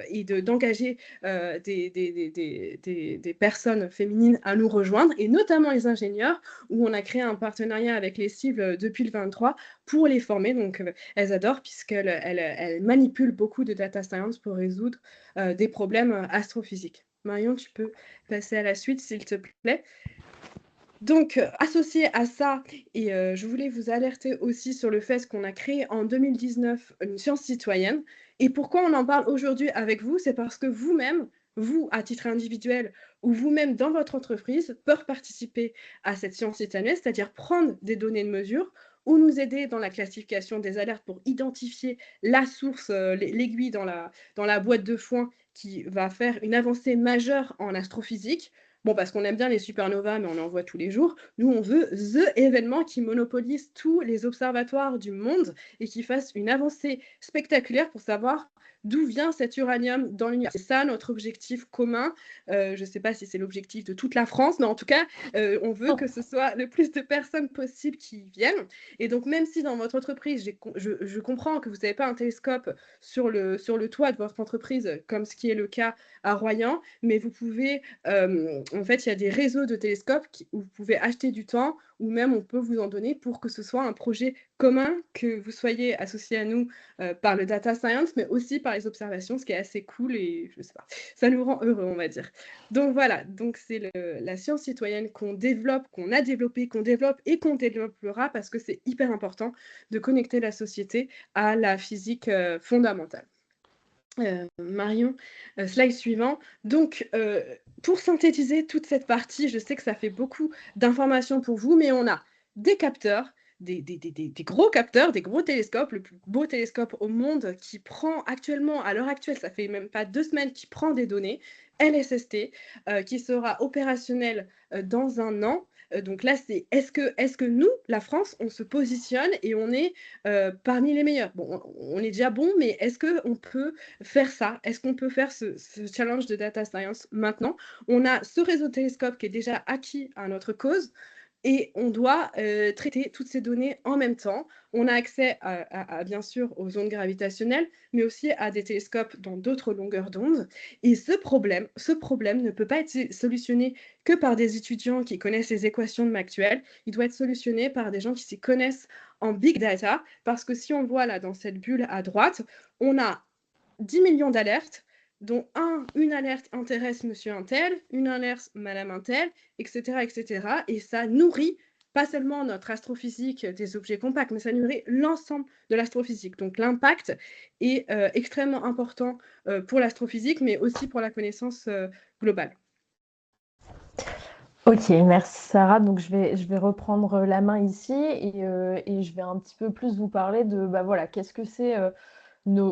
[SPEAKER 3] et d'engager des personnes féminines à nous rejoindre, et notamment les ingénieurs, où on a créé un partenariat avec les cibles depuis le 23 pour les former. Donc, elles adorent puisqu'elles manipulent beaucoup de data science pour résoudre des problèmes astrophysiques. Marion, tu peux passer à la suite, s'il te plaît. Donc, associé à ça, et je voulais vous alerter aussi sur le fait qu'on a créé en 2019 une science citoyenne. Et pourquoi on en parle aujourd'hui avec vous? C'est parce que vous-même, vous, à titre individuel, ou vous-même dans votre entreprise, peuvent participer à cette science citoyenne, c'est-à-dire prendre des données de mesure ou nous aider dans la classification des alertes pour identifier la source, l'aiguille dans la boîte de foin qui va faire une avancée majeure en astrophysique. Bon, parce qu'on aime bien les supernovas, mais on en voit tous les jours. Nous, on veut the événement qui monopolise tous les observatoires du monde et qui fasse une avancée spectaculaire pour savoir d'où vient cet uranium dans l'univers. C'est ça notre objectif commun. Je ne sais pas si c'est l'objectif de toute la France, mais en tout cas, on veut que ce soit le plus de personnes possible qui viennent. Et donc, même si dans votre entreprise, je comprends que vous n'avez pas un télescope sur le toit de votre entreprise, comme ce qui est le cas à Royan, mais vous pouvez, en fait, il y a des réseaux de télescopes où vous pouvez acheter du temps, ou même on peut vous en donner pour que ce soit un projet commun, que vous soyez associé à nous par le data science, mais aussi par les observations, ce qui est assez cool et je sais pas, ça nous rend heureux, on va dire. Donc voilà, donc c'est la science citoyenne qu'on développe, qu'on a développée, qu'on développe et qu'on développera parce que c'est hyper important de connecter la société à la physique fondamentale. Marion, slide suivant. Donc, pour synthétiser toute cette partie, je sais que ça fait beaucoup d'informations pour vous, mais on a des capteurs, des gros capteurs, des gros télescopes, le plus beau télescope au monde qui prend actuellement, à l'heure actuelle, ça fait même pas 2 semaines, qui prend des données, LSST, qui sera opérationnel dans 1 an. Donc là, c'est est-ce que nous, la France, on se positionne et on est parmi les meilleurs? Bon, on est déjà bon, mais est-ce qu'on peut faire ça? Est-ce qu'on peut faire ce challenge de data science maintenant? On a ce réseau de télescopes qui est déjà acquis à notre cause et on doit traiter toutes ces données en même temps. On a accès bien sûr aux ondes gravitationnelles, mais aussi à des télescopes dans d'autres longueurs d'onde. Et ce problème ne peut pas être solutionné que par des étudiants qui connaissent les équations de Maxwell. Il doit être solutionné par des gens qui s'y connaissent en big data, parce que si on voit là dans cette bulle à droite, on a 10 millions d'alertes, dont une alerte intéresse monsieur un tel, une alerte madame un tel, etc., etc. Et ça nourrit pas seulement notre astrophysique des objets compacts, mais ça nourrit l'ensemble de l'astrophysique. Donc l'impact est extrêmement important pour l'astrophysique, mais aussi pour la connaissance globale.
[SPEAKER 2] Ok, merci Sarah. Donc je vais reprendre la main ici et je vais un petit peu plus vous parler de voilà, qu'est-ce que c'est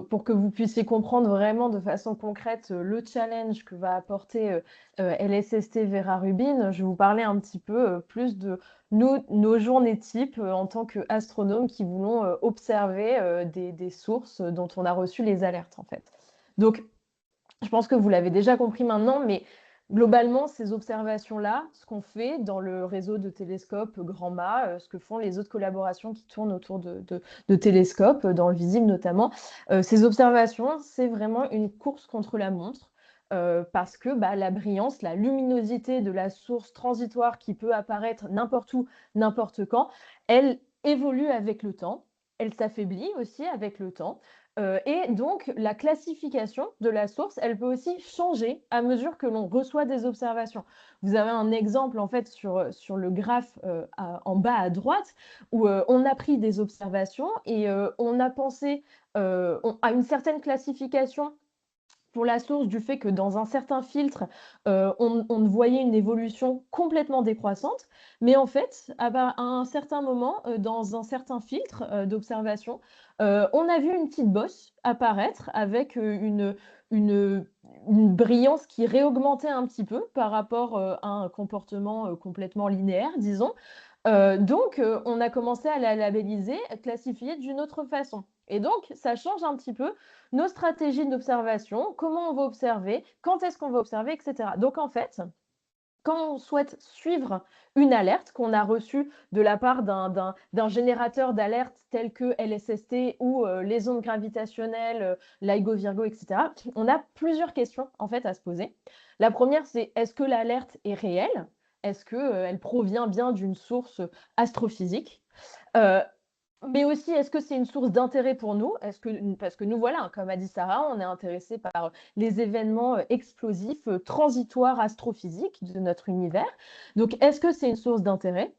[SPEAKER 2] pour que vous puissiez comprendre vraiment de façon concrète le challenge que va apporter LSST Vera Rubin. Je vais vous parler un petit peu plus de nos journées types en tant qu'astronomes qui voulons observer des sources dont on a reçu les alertes en fait. Donc, je pense que vous l'avez déjà compris maintenant, mais globalement, ces observations-là, ce qu'on fait dans le réseau de télescopes Grand Mât, ce que font les autres collaborations qui tournent autour de télescopes, dans le visible notamment, ces observations, c'est vraiment une course contre la montre. Parce que la brillance, la luminosité de la source transitoire qui peut apparaître n'importe où, n'importe quand, elle évolue avec le temps, elle s'affaiblit aussi avec le temps. Et donc, la classification de la source, elle peut aussi changer à mesure que l'on reçoit des observations. Vous avez un exemple en fait sur le graphe en bas à droite où on a pris des observations et on a pensé à une certaine classification pour la source du fait que dans un certain filtre, on voyait une évolution complètement décroissante. Mais en fait, à un certain moment, dans un certain filtre d'observation, on a vu une petite bosse apparaître avec une brillance qui réaugmentait un petit peu par rapport à un comportement complètement linéaire, disons. Donc, on a commencé à la labelliser, classifier d'une autre façon. Et donc, ça change un petit peu nos stratégies d'observation, comment on va observer, quand est-ce qu'on va observer, etc. Donc, en fait, quand on souhaite suivre une alerte qu'on a reçue de la part d'un générateur d'alerte tel que LSST ou les ondes gravitationnelles, LIGO, Virgo, etc., on a plusieurs questions en fait à se poser. La première, c'est est-ce que l'alerte est réelle? Est-ce qu'elle provient bien d'une source astrophysique? Euh, mais aussi, est-ce que c'est une source d'intérêt pour nous? Parce que nous, voilà, comme a dit Sarah, on est intéressé par les événements explosifs, transitoires astrophysiques de notre univers. Donc, est-ce que c'est une source d'intérêt?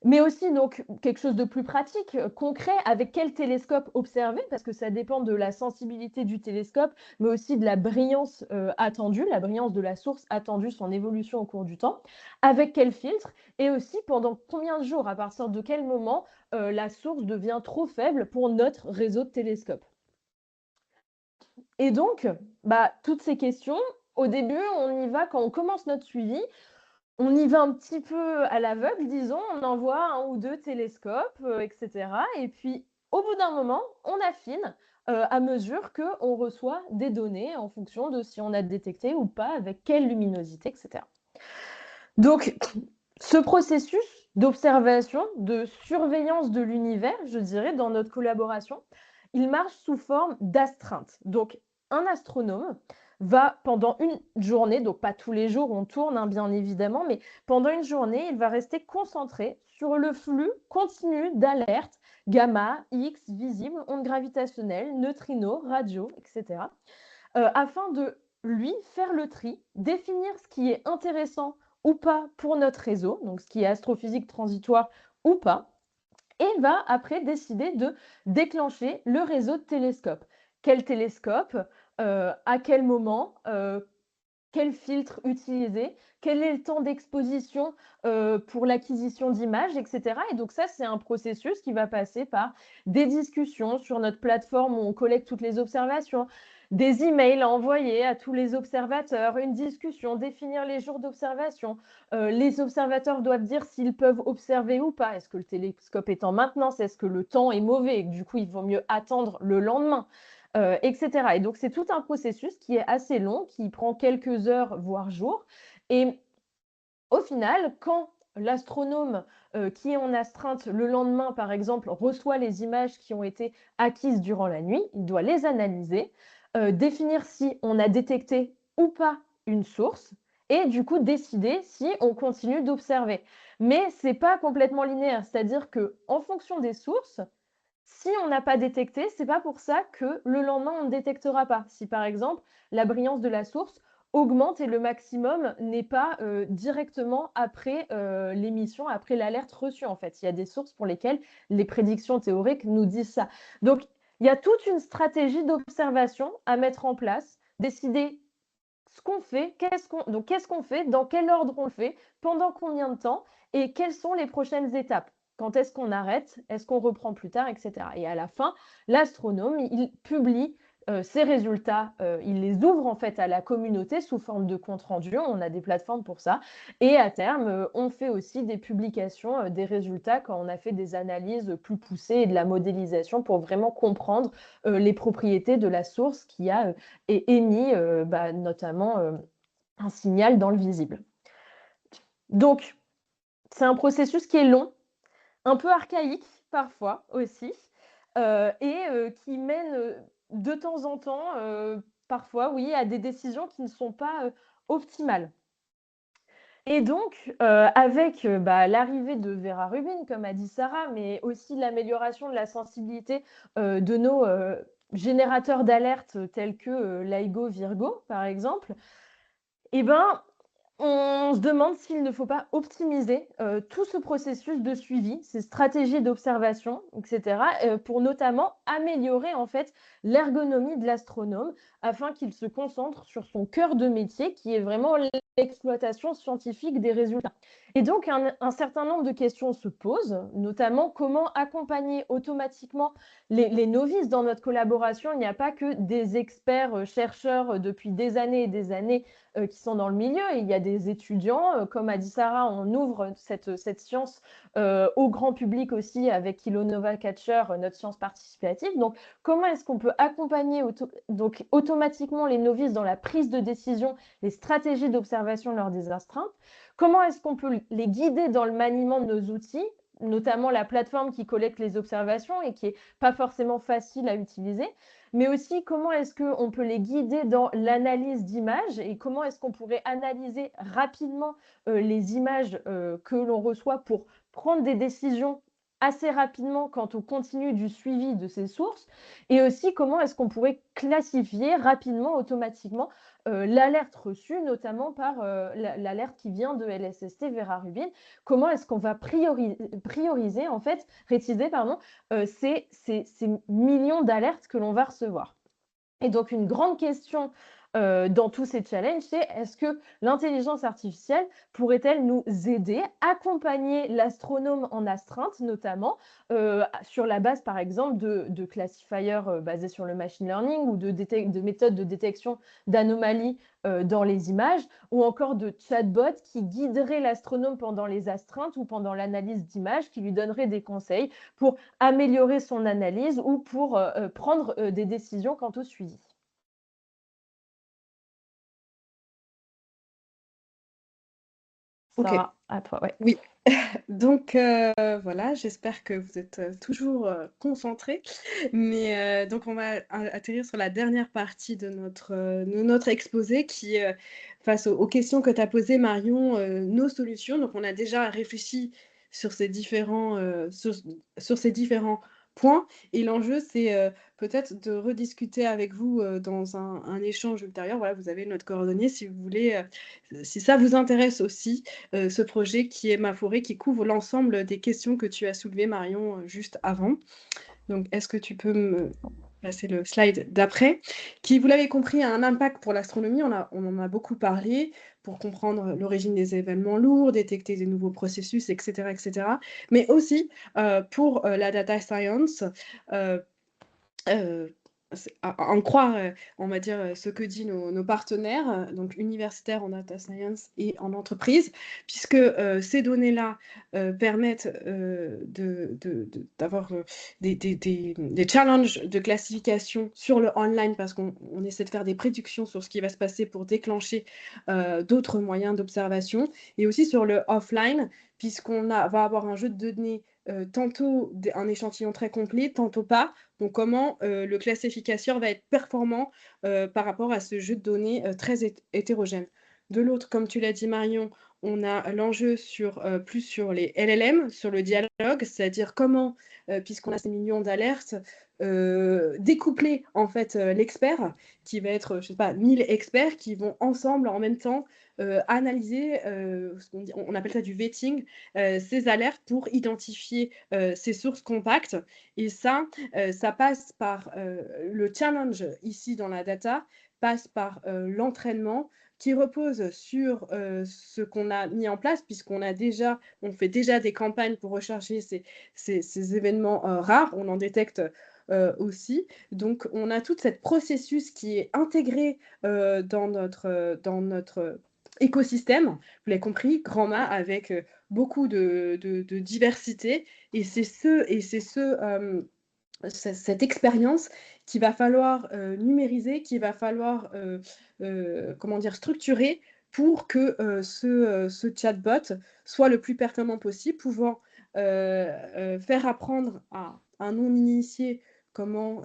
[SPEAKER 2] Mais aussi, donc, quelque chose de plus pratique, concret, avec quel télescope observer, parce que ça dépend de la sensibilité du télescope, mais aussi de la brillance attendue, la brillance de la source attendue, son évolution au cours du temps, avec quel filtre, et aussi pendant combien de jours, à partir de quel moment la source devient trop faible pour notre réseau de télescopes. Et donc, toutes ces questions, au début, on y va, quand on commence notre suivi, on y va un petit peu à l'aveugle, disons, on envoie 1 ou 2 télescopes, etc. Et puis, au bout d'un moment, on affine à mesure qu'on reçoit des données en fonction de si on a détecté ou pas, avec quelle luminosité, etc. Donc, ce processus d'observation, de surveillance de l'univers, je dirais, dans notre collaboration, il marche sous forme d'astreinte. Donc, un astronome va pendant une journée, donc pas tous les jours on tourne hein, bien évidemment, mais pendant une journée, il va rester concentré sur le flux continu d'alertes gamma, X, visibles, ondes gravitationnelles, neutrinos, radio, etc. Afin de lui faire le tri, définir ce qui est intéressant ou pas pour notre réseau, donc ce qui est astrophysique transitoire ou pas, et va après décider de déclencher le réseau de télescopes. Quel télescope, à quel moment, quel filtre utiliser, quel est le temps d'exposition pour l'acquisition d'images, etc. Et donc ça, c'est un processus qui va passer par des discussions sur notre plateforme où on collecte toutes les observations, des emails à envoyer à tous les observateurs, une discussion, définir les jours d'observation. Les observateurs doivent dire s'ils peuvent observer ou pas. Est-ce que le télescope est en maintenance? Est-ce que le temps est mauvais et que du coup, il vaut mieux attendre le lendemain? Etc. Et donc, c'est tout un processus qui est assez long, qui prend quelques heures, voire jours. Et au final, quand l'astronome qui est en astreinte le lendemain, par exemple, reçoit les images qui ont été acquises durant la nuit, il doit les analyser, définir si on a détecté ou pas une source, et du coup décider si on continue d'observer. Mais ce n'est pas complètement linéaire, c'est-à-dire qu'en fonction des sources, si on n'a pas détecté, c'est pas pour ça que le lendemain, on ne détectera pas. Si par exemple, la brillance de la source augmente et le maximum n'est pas directement après l'émission, après l'alerte reçue en fait. Il y a des sources pour lesquelles les prédictions théoriques nous disent ça. Donc, il y a toute une stratégie d'observation à mettre en place, décider ce qu'on fait, qu'est-ce qu'on fait, dans quel ordre on le fait, pendant combien de temps et quelles sont les prochaines étapes. Quand est-ce qu'on arrête? Est-ce qu'on reprend plus tard, etc. Et à la fin, l'astronome, il publie ses résultats, il les ouvre en fait à la communauté sous forme de compte rendu. On a des plateformes pour ça. Et à terme, on fait aussi des publications des résultats quand on a fait des analyses plus poussées et de la modélisation pour vraiment comprendre les propriétés de la source qui a émis notamment un signal dans le visible. Donc, c'est un processus qui est long, un peu archaïque parfois aussi, et qui mène de temps en temps, parfois, oui, à des décisions qui ne sont pas optimales. Et donc, avec l'arrivée de Vera Rubin, comme a dit Sarah, mais aussi l'amélioration de la sensibilité de nos générateurs d'alerte tels que LIGO, Virgo, par exemple, eh ben, on se demande s'il ne faut pas optimiser tout ce processus de suivi, ces stratégies d'observation, etc., pour notamment améliorer en fait l'ergonomie de l'astronome afin qu'il se concentre sur son cœur de métier qui est vraiment l'exploitation scientifique des résultats. Et donc, un certain nombre de questions se posent, notamment comment accompagner automatiquement les novices dans notre collaboration. Il n'y a pas que des experts chercheurs depuis des années et des années qui sont dans le milieu. Il y a des étudiants, comme a dit Sarah, on ouvre cette science au grand public aussi avec Kilonova Catcher, notre science participative. Donc, comment est-ce qu'on peut accompagner donc, automatiquement les novices dans la prise de décision, les stratégies d'observation observations lors des astreintes? Comment est-ce qu'on peut les guider dans le maniement de nos outils, notamment la plateforme qui collecte les observations et qui est pas forcément facile à utiliser? Mais aussi, comment est-ce qu'on peut les guider dans l'analyse d'images et comment est-ce qu'on pourrait analyser rapidement les images que l'on reçoit pour prendre des décisions assez rapidement quant au continu du suivi de ces sources et aussi comment est-ce qu'on pourrait classifier rapidement, automatiquement, l'alerte reçue, notamment par l'alerte qui vient de LSST Vera Rubin. Comment est-ce qu'on va prioriser, en fait, rétiser, pardon, ces millions d'alertes que l'on va recevoir. Et donc, une grande question dans tous ces challenges, c'est est-ce que l'intelligence artificielle pourrait-elle nous aider, accompagner l'astronome en astreinte, notamment sur la base, par exemple, de classifiers basés sur le machine learning ou de méthodes de détection d'anomalies dans les images, ou encore de chatbots qui guideraient l'astronome pendant les astreintes ou pendant l'analyse d'images, qui lui donneraient des conseils pour améliorer son analyse ou pour prendre des décisions quant au suivi.
[SPEAKER 3] Ok,
[SPEAKER 2] Sarah, à toi, ouais.
[SPEAKER 3] oui. Donc voilà, j'espère que vous êtes toujours concentrés. Mais donc on va atterrir sur la dernière partie de notre exposé qui est face aux questions que tu as posées, Marion, nos solutions. Donc on a déjà réfléchi sur ces sur ces différents points. Et l'enjeu, c'est peut-être de rediscuter avec vous dans un échange ultérieur. Voilà, vous avez notre coordonnée si vous voulez, si ça vous intéresse aussi ce projet qui est Ma forêt, qui couvre l'ensemble des questions que tu as soulevées, Marion, juste avant. Donc, est-ce que tu peux me passer le slide d'après, qui, vous l'avez compris, a un impact pour l'astronomie. On en a beaucoup parlé pour comprendre l'origine des événements lourds, détecter des nouveaux processus, etc., etc. Mais aussi pour la data science, euh, en croire, on va dire, ce que disent nos partenaires, donc universitaires en data science et en entreprise, puisque ces données-là permettent d'avoir des challenges de classification sur le online, parce qu'on essaie de faire des prédictions sur ce qui va se passer pour déclencher d'autres moyens d'observation, et aussi sur le offline, puisqu'on va avoir un jeu de données, tantôt un échantillon très complet, tantôt pas. Donc, comment le classificateur va être performant par rapport à ce jeu de données très hétérogène. De l'autre, comme tu l'as dit, Marion, on a l'enjeu plus sur les LLM, sur le dialogue, c'est-à-dire comment, puisqu'on a ces millions d'alertes, découpler en fait l'expert, qui va être, je sais pas, 1000 experts qui vont ensemble, en même temps, analyser, on appelle ça du vetting, ces alertes pour identifier ces sources compactes. Et ça passe par le challenge ici dans la data, passe par l'entraînement qui repose sur ce qu'on a mis en place, puisqu'on on fait déjà des campagnes pour rechercher ces événements rares, on en détecte aussi. Donc, on a tout ce processus qui est intégré dans notre écosystème, vous l'avez compris, grand mât, avec beaucoup de diversité. Et c'est cette expérience qu'il va falloir numériser, qu'il va falloir comment dire, structurer pour que ce chatbot soit le plus performant possible, pouvant faire apprendre à un non-initié comment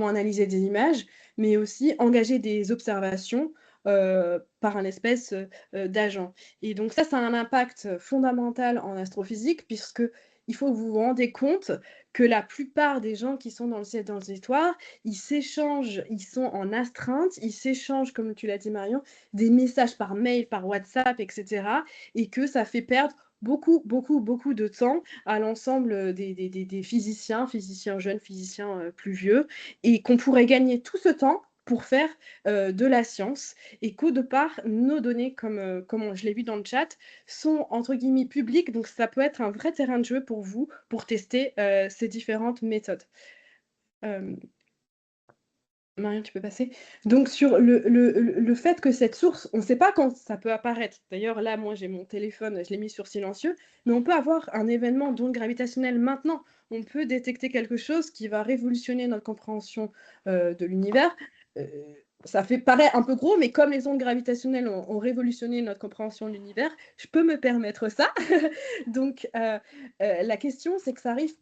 [SPEAKER 3] analyser des images, mais aussi engager des observations par un espèce d'agent. Et donc ça a un impact fondamental en astrophysique, puisque il faut que vous vous rendez compte que la plupart des gens qui sont dans le ciel, dans le territoire, ils s'échangent, ils sont en astreinte, ils s'échangent, comme tu l'as dit Marion, des messages par mail, par WhatsApp, etc. Et que ça fait perdre beaucoup, beaucoup, beaucoup de temps à l'ensemble des physiciens jeunes, physiciens plus vieux, et qu'on pourrait gagner tout ce temps pour faire de la science, et qu'au départ, nos données, comme je l'ai vu dans le chat, sont entre guillemets publiques, donc ça peut être un vrai terrain de jeu pour vous, pour tester ces différentes méthodes. Marion, tu peux passer. Donc, sur le fait que cette source, on ne sait pas quand ça peut apparaître. D'ailleurs, là, moi, j'ai mon téléphone, je l'ai mis sur silencieux, mais on peut avoir un événement d'onde gravitationnelle maintenant. On peut détecter quelque chose qui va révolutionner notre compréhension de l'univers. ça paraît un peu gros, mais comme les ondes gravitationnelles ont révolutionné notre compréhension de l'univers, je peux me permettre ça. Donc, la question, c'est que ça arrive,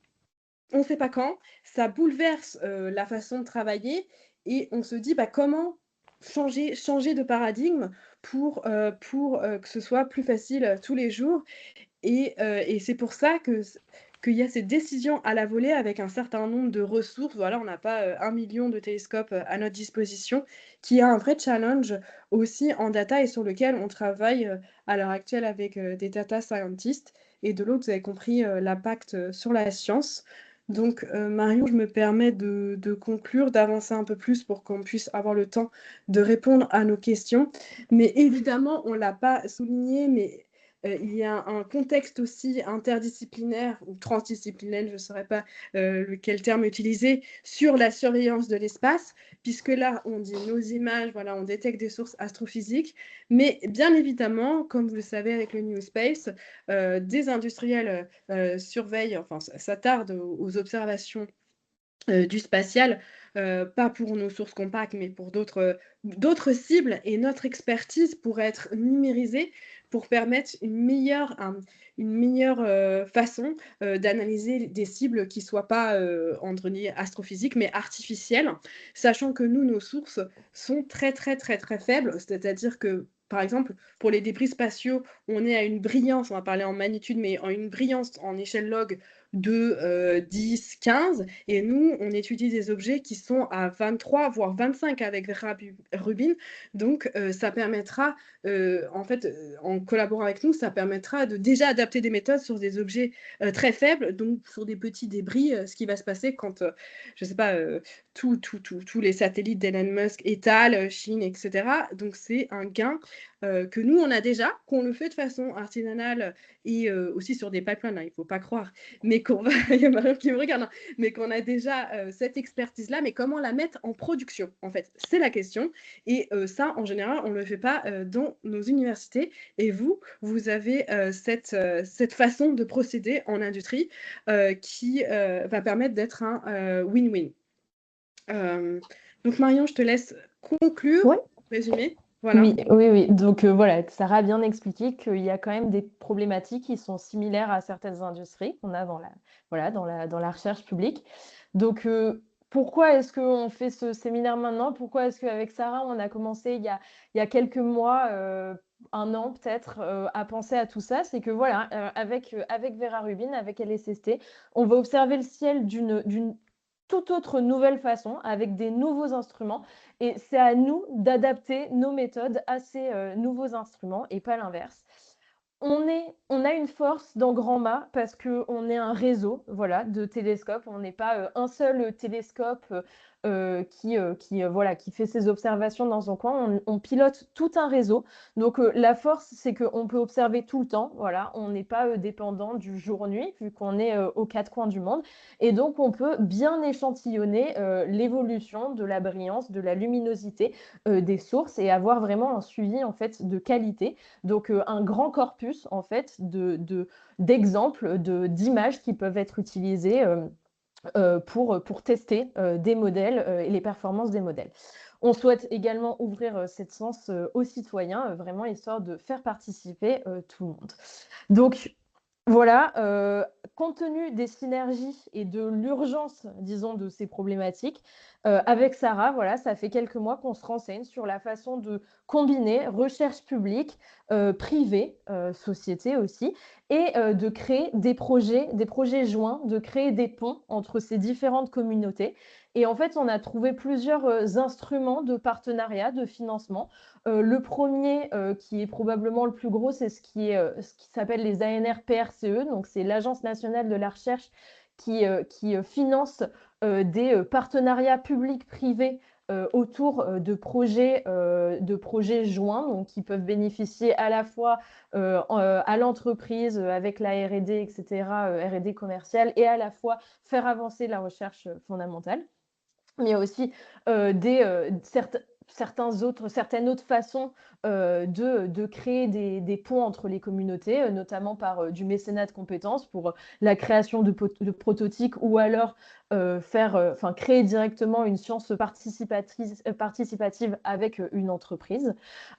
[SPEAKER 3] on ne sait pas quand, ça bouleverse la façon de travailler et on se dit, bah, comment changer de paradigme pour que ce soit plus facile tous les jours et c'est pour ça qu'il y a ces décisions à la volée avec un certain nombre de ressources. Voilà, on n'a pas, 1 000 000 de télescopes, à notre disposition, qui est un vrai challenge aussi en data et sur lequel on travaille, à l'heure actuelle avec, des data scientists et de l'autre, vous avez compris, l'impact, sur la science. Donc, Marion, je me permets de conclure, d'avancer un peu plus pour qu'on puisse avoir le temps de répondre à nos questions. Mais évidemment, on ne l'a pas souligné, mais il y a un contexte aussi interdisciplinaire ou transdisciplinaire, je ne saurais pas quel terme utiliser, sur la surveillance de l'espace, puisque là, on dit nos images, voilà, on détecte des sources astrophysiques, mais bien évidemment, comme vous le savez avec le New Space, des industriels surveillent, enfin, s'attardent aux observations du spatial, pas pour nos sources compactes, mais pour d'autres cibles et notre expertise pourrait être numérisée pour permettre une meilleure, façon, d'analyser des cibles qui soient pas, entre guillemets «astrophysiques» mais artificielles. Sachant que nous, nos sources sont très, très, très, très faibles. C'est-à-dire que, par exemple, pour les débris spatiaux, on est à une brillance, on va parler en magnitude, mais en une brillance en échelle log de, 10-15 et nous, on étudie des objets qui sont à 23, voire 25 avec Rubin. Donc, ça permettra, en fait, en collaborant avec nous, ça permettra de déjà adapter des méthodes sur des objets très faibles, donc sur des petits débris. Ce qui va se passer quand, je ne sais pas, tous les satellites d'Elon Musk étalent, Chine, etc. Donc, c'est un gain que nous, on a déjà, qu'on le fait de façon artisanale et aussi sur des pipelines, hein, il ne faut pas croire, mais qu'on va, il y a Marion qui me regarde, hein, mais qu'on a déjà cette expertise-là, mais comment la mettre en production, en fait, c'est la question. Et ça, en général, on ne le fait pas dans nos universités. Et vous avez cette façon de procéder en industrie qui va permettre d'être un win-win. Donc Marion, je te laisse conclure,
[SPEAKER 2] Ouais.
[SPEAKER 3] résumer. Voilà.
[SPEAKER 2] Oui, oui, oui. Donc voilà, Sarah a bien expliqué qu'il y a quand même des problématiques qui sont similaires à certaines industries qu'on a dans la recherche publique. Donc pourquoi est-ce qu'on fait ce séminaire maintenant? Pourquoi est-ce qu'avec Sarah, on a commencé il y a quelques mois, 1 an peut-être, à penser à tout ça? C'est que voilà, avec Vera Rubin, avec LSST, on va observer le ciel d'une toute autre nouvelle façon, avec des nouveaux instruments. Et c'est à nous d'adapter nos méthodes à ces nouveaux instruments et pas l'inverse. On a une force dans Grand Mât parce qu'on est un réseau, voilà, de télescopes. On n'est pas un seul télescope qui fait ses observations dans son coin. On pilote tout un réseau. Donc la force, c'est qu'on peut observer tout le temps. Voilà, on n'est pas dépendant du jour-nuit vu qu'on est aux quatre coins du monde. Et donc on peut bien échantillonner l'évolution de la brillance, de la luminosité des sources et avoir vraiment un suivi en fait de qualité. Donc un grand corpus en fait d'exemples, d'images qui peuvent être utilisées pour tester des modèles et les performances des modèles. On souhaite également ouvrir cette séance aux citoyens, vraiment histoire de faire participer tout le monde. Donc voilà, compte tenu des synergies et de l'urgence, disons, de ces problématiques, avec Sarah, voilà, ça fait quelques mois qu'on se renseigne sur la façon de combiner recherche publique, privée, société aussi, et de créer des projets joints, de créer des ponts entre ces différentes communautés. Et en fait, on a trouvé plusieurs instruments de partenariat, de financement. Le premier, qui est probablement le plus gros, c'est ce qui s'appelle les ANR-PRCE, donc c'est l'Agence nationale de la recherche qui finance des partenariats publics-privés autour de projets joints, donc qui peuvent bénéficier à la fois à l'entreprise avec la R&D, etc., R&D commerciale, et à la fois faire avancer la recherche fondamentale. Mais aussi certaines autres façons de créer des ponts entre les communautés, notamment par du mécénat de compétences pour la création de prototypes ou alors créer directement une science participative avec une entreprise.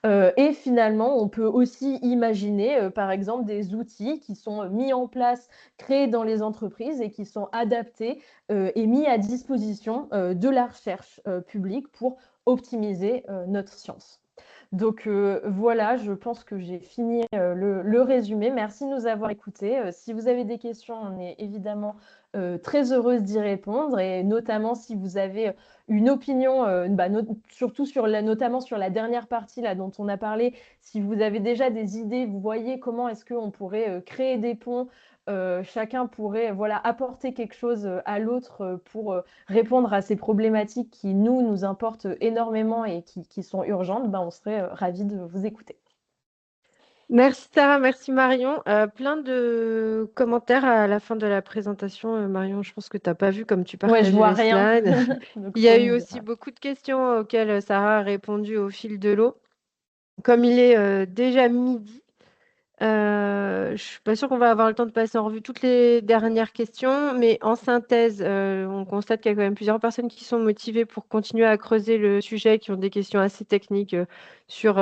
[SPEAKER 2] Et finalement, on peut aussi imaginer, par exemple, des outils qui sont mis en place, créés dans les entreprises et qui sont adaptés et mis à disposition de la recherche publique pour optimiser notre science. Donc voilà, je pense que j'ai fini le résumé. Merci de nous avoir écoutés. Si vous avez des questions, on est évidemment très heureuse d'y répondre, et notamment si vous avez une opinion, surtout notamment sur la dernière partie là, dont on a parlé, si vous avez déjà des idées, vous voyez comment est-ce qu'on pourrait créer des ponts, chacun pourrait apporter quelque chose à l'autre pour répondre à ces problématiques qui nous importent énormément et qui sont urgentes, on serait ravis de vous écouter.
[SPEAKER 1] Merci Sarah, merci Marion. Plein de commentaires à la fin de la présentation. Marion, je pense que tu n'as pas vu comme tu
[SPEAKER 2] Ouais, je
[SPEAKER 1] partageais
[SPEAKER 2] vois
[SPEAKER 1] les
[SPEAKER 2] rien.
[SPEAKER 1] slides.
[SPEAKER 2] Donc,
[SPEAKER 1] Il y a
[SPEAKER 2] faut
[SPEAKER 1] eu
[SPEAKER 2] me
[SPEAKER 1] aussi
[SPEAKER 2] dire.
[SPEAKER 1] beaucoup de questions auxquelles Sarah a répondu au fil de l'eau. Comme il est déjà midi, je ne suis pas sûre qu'on va avoir le temps de passer en revue toutes les dernières questions, mais en synthèse, on constate qu'il y a quand même plusieurs personnes qui sont motivées pour continuer à creuser le sujet, qui ont des questions assez techniques sur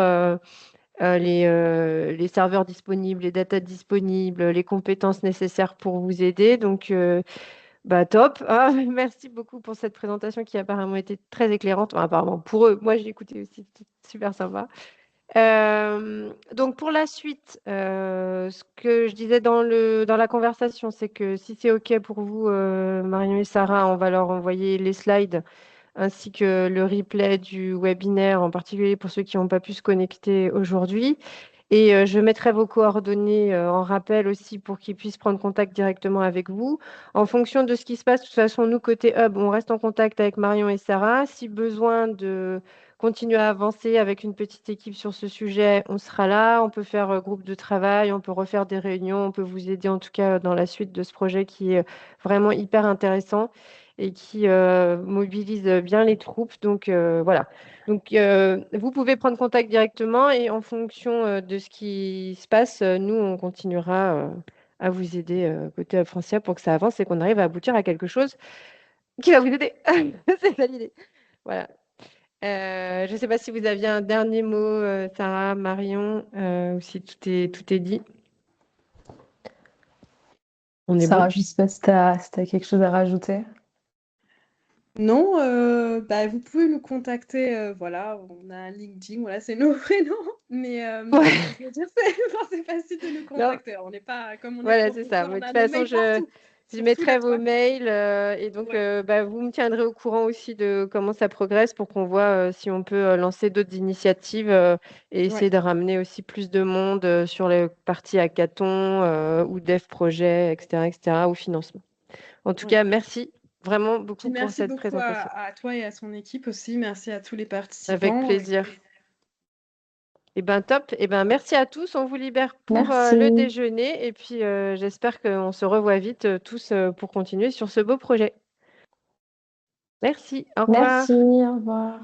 [SPEAKER 1] les serveurs disponibles, les datas disponibles, les compétences nécessaires pour vous aider. Donc, top. Ah, merci beaucoup pour cette présentation qui apparemment était très éclairante. Enfin, apparemment, pour eux, moi, j'ai écouté aussi, c'était super sympa. Donc, pour la suite, ce que je disais dans la conversation, c'est que si c'est OK pour vous, Marion et Sarah, on va leur envoyer les slides ainsi que le replay du webinaire, en particulier pour ceux qui n'ont pas pu se connecter aujourd'hui. Et je mettrai vos coordonnées en rappel aussi pour qu'ils puissent prendre contact directement avec vous. En fonction de ce qui se passe, de toute façon, nous, côté Hub, on reste en contact avec Marion et Sarah. Si besoin de continuer à avancer avec une petite équipe sur ce sujet, on sera là. On peut faire groupe de travail, on peut refaire des réunions, on peut vous aider en tout cas dans la suite de ce projet qui est vraiment hyper intéressant et qui mobilise bien les troupes. Donc voilà. Donc vous pouvez prendre contact directement et en fonction de ce qui se passe, nous, on continuera à vous aider côté Hub Francia pour que ça avance et qu'on arrive à aboutir à quelque chose qui va vous aider. C'est ça l'idée. Voilà. Je ne sais pas si vous aviez un dernier mot, Sarah, Marion, ou si tout est dit. On est
[SPEAKER 2] Sarah,
[SPEAKER 1] bon.
[SPEAKER 2] je ne sais pas si tu as quelque chose à rajouter.
[SPEAKER 3] Non, vous pouvez nous contacter, voilà, on a un LinkedIn, voilà, c'est nos prénoms, mais
[SPEAKER 1] Ouais.
[SPEAKER 3] je veux dire, c'est facile de nous
[SPEAKER 1] Non.
[SPEAKER 3] contacter. On n'est pas comme on est
[SPEAKER 1] Voilà, c'est ça.
[SPEAKER 3] professeur,
[SPEAKER 1] Mais
[SPEAKER 3] on
[SPEAKER 1] de
[SPEAKER 3] a
[SPEAKER 1] toute
[SPEAKER 3] nos
[SPEAKER 1] façon,
[SPEAKER 3] mails partout,
[SPEAKER 1] je
[SPEAKER 3] sur tous
[SPEAKER 1] mettrai
[SPEAKER 3] les
[SPEAKER 1] vos
[SPEAKER 3] toits.
[SPEAKER 1] mails et donc
[SPEAKER 3] Ouais,
[SPEAKER 1] vous me tiendrez au courant aussi de comment ça progresse pour qu'on voit si on peut lancer d'autres initiatives et essayer
[SPEAKER 3] ouais,
[SPEAKER 1] de ramener aussi plus de monde sur les parties hackathon ou dev projet, etc., ou financement. En tout
[SPEAKER 3] ouais.
[SPEAKER 1] cas, merci vraiment
[SPEAKER 3] Puis
[SPEAKER 1] beaucoup pour
[SPEAKER 3] merci
[SPEAKER 1] cette
[SPEAKER 3] beaucoup
[SPEAKER 1] présentation.
[SPEAKER 3] à toi et à son équipe aussi. Merci à tous les
[SPEAKER 1] Avec
[SPEAKER 3] participants.
[SPEAKER 1] plaisir. Eh bien, top. Eh bien, merci à tous. On vous libère pour
[SPEAKER 2] Merci.
[SPEAKER 1] le déjeuner et puis j'espère qu'on se revoit vite tous pour continuer sur ce beau projet. Merci. Au revoir.
[SPEAKER 2] Merci, au revoir.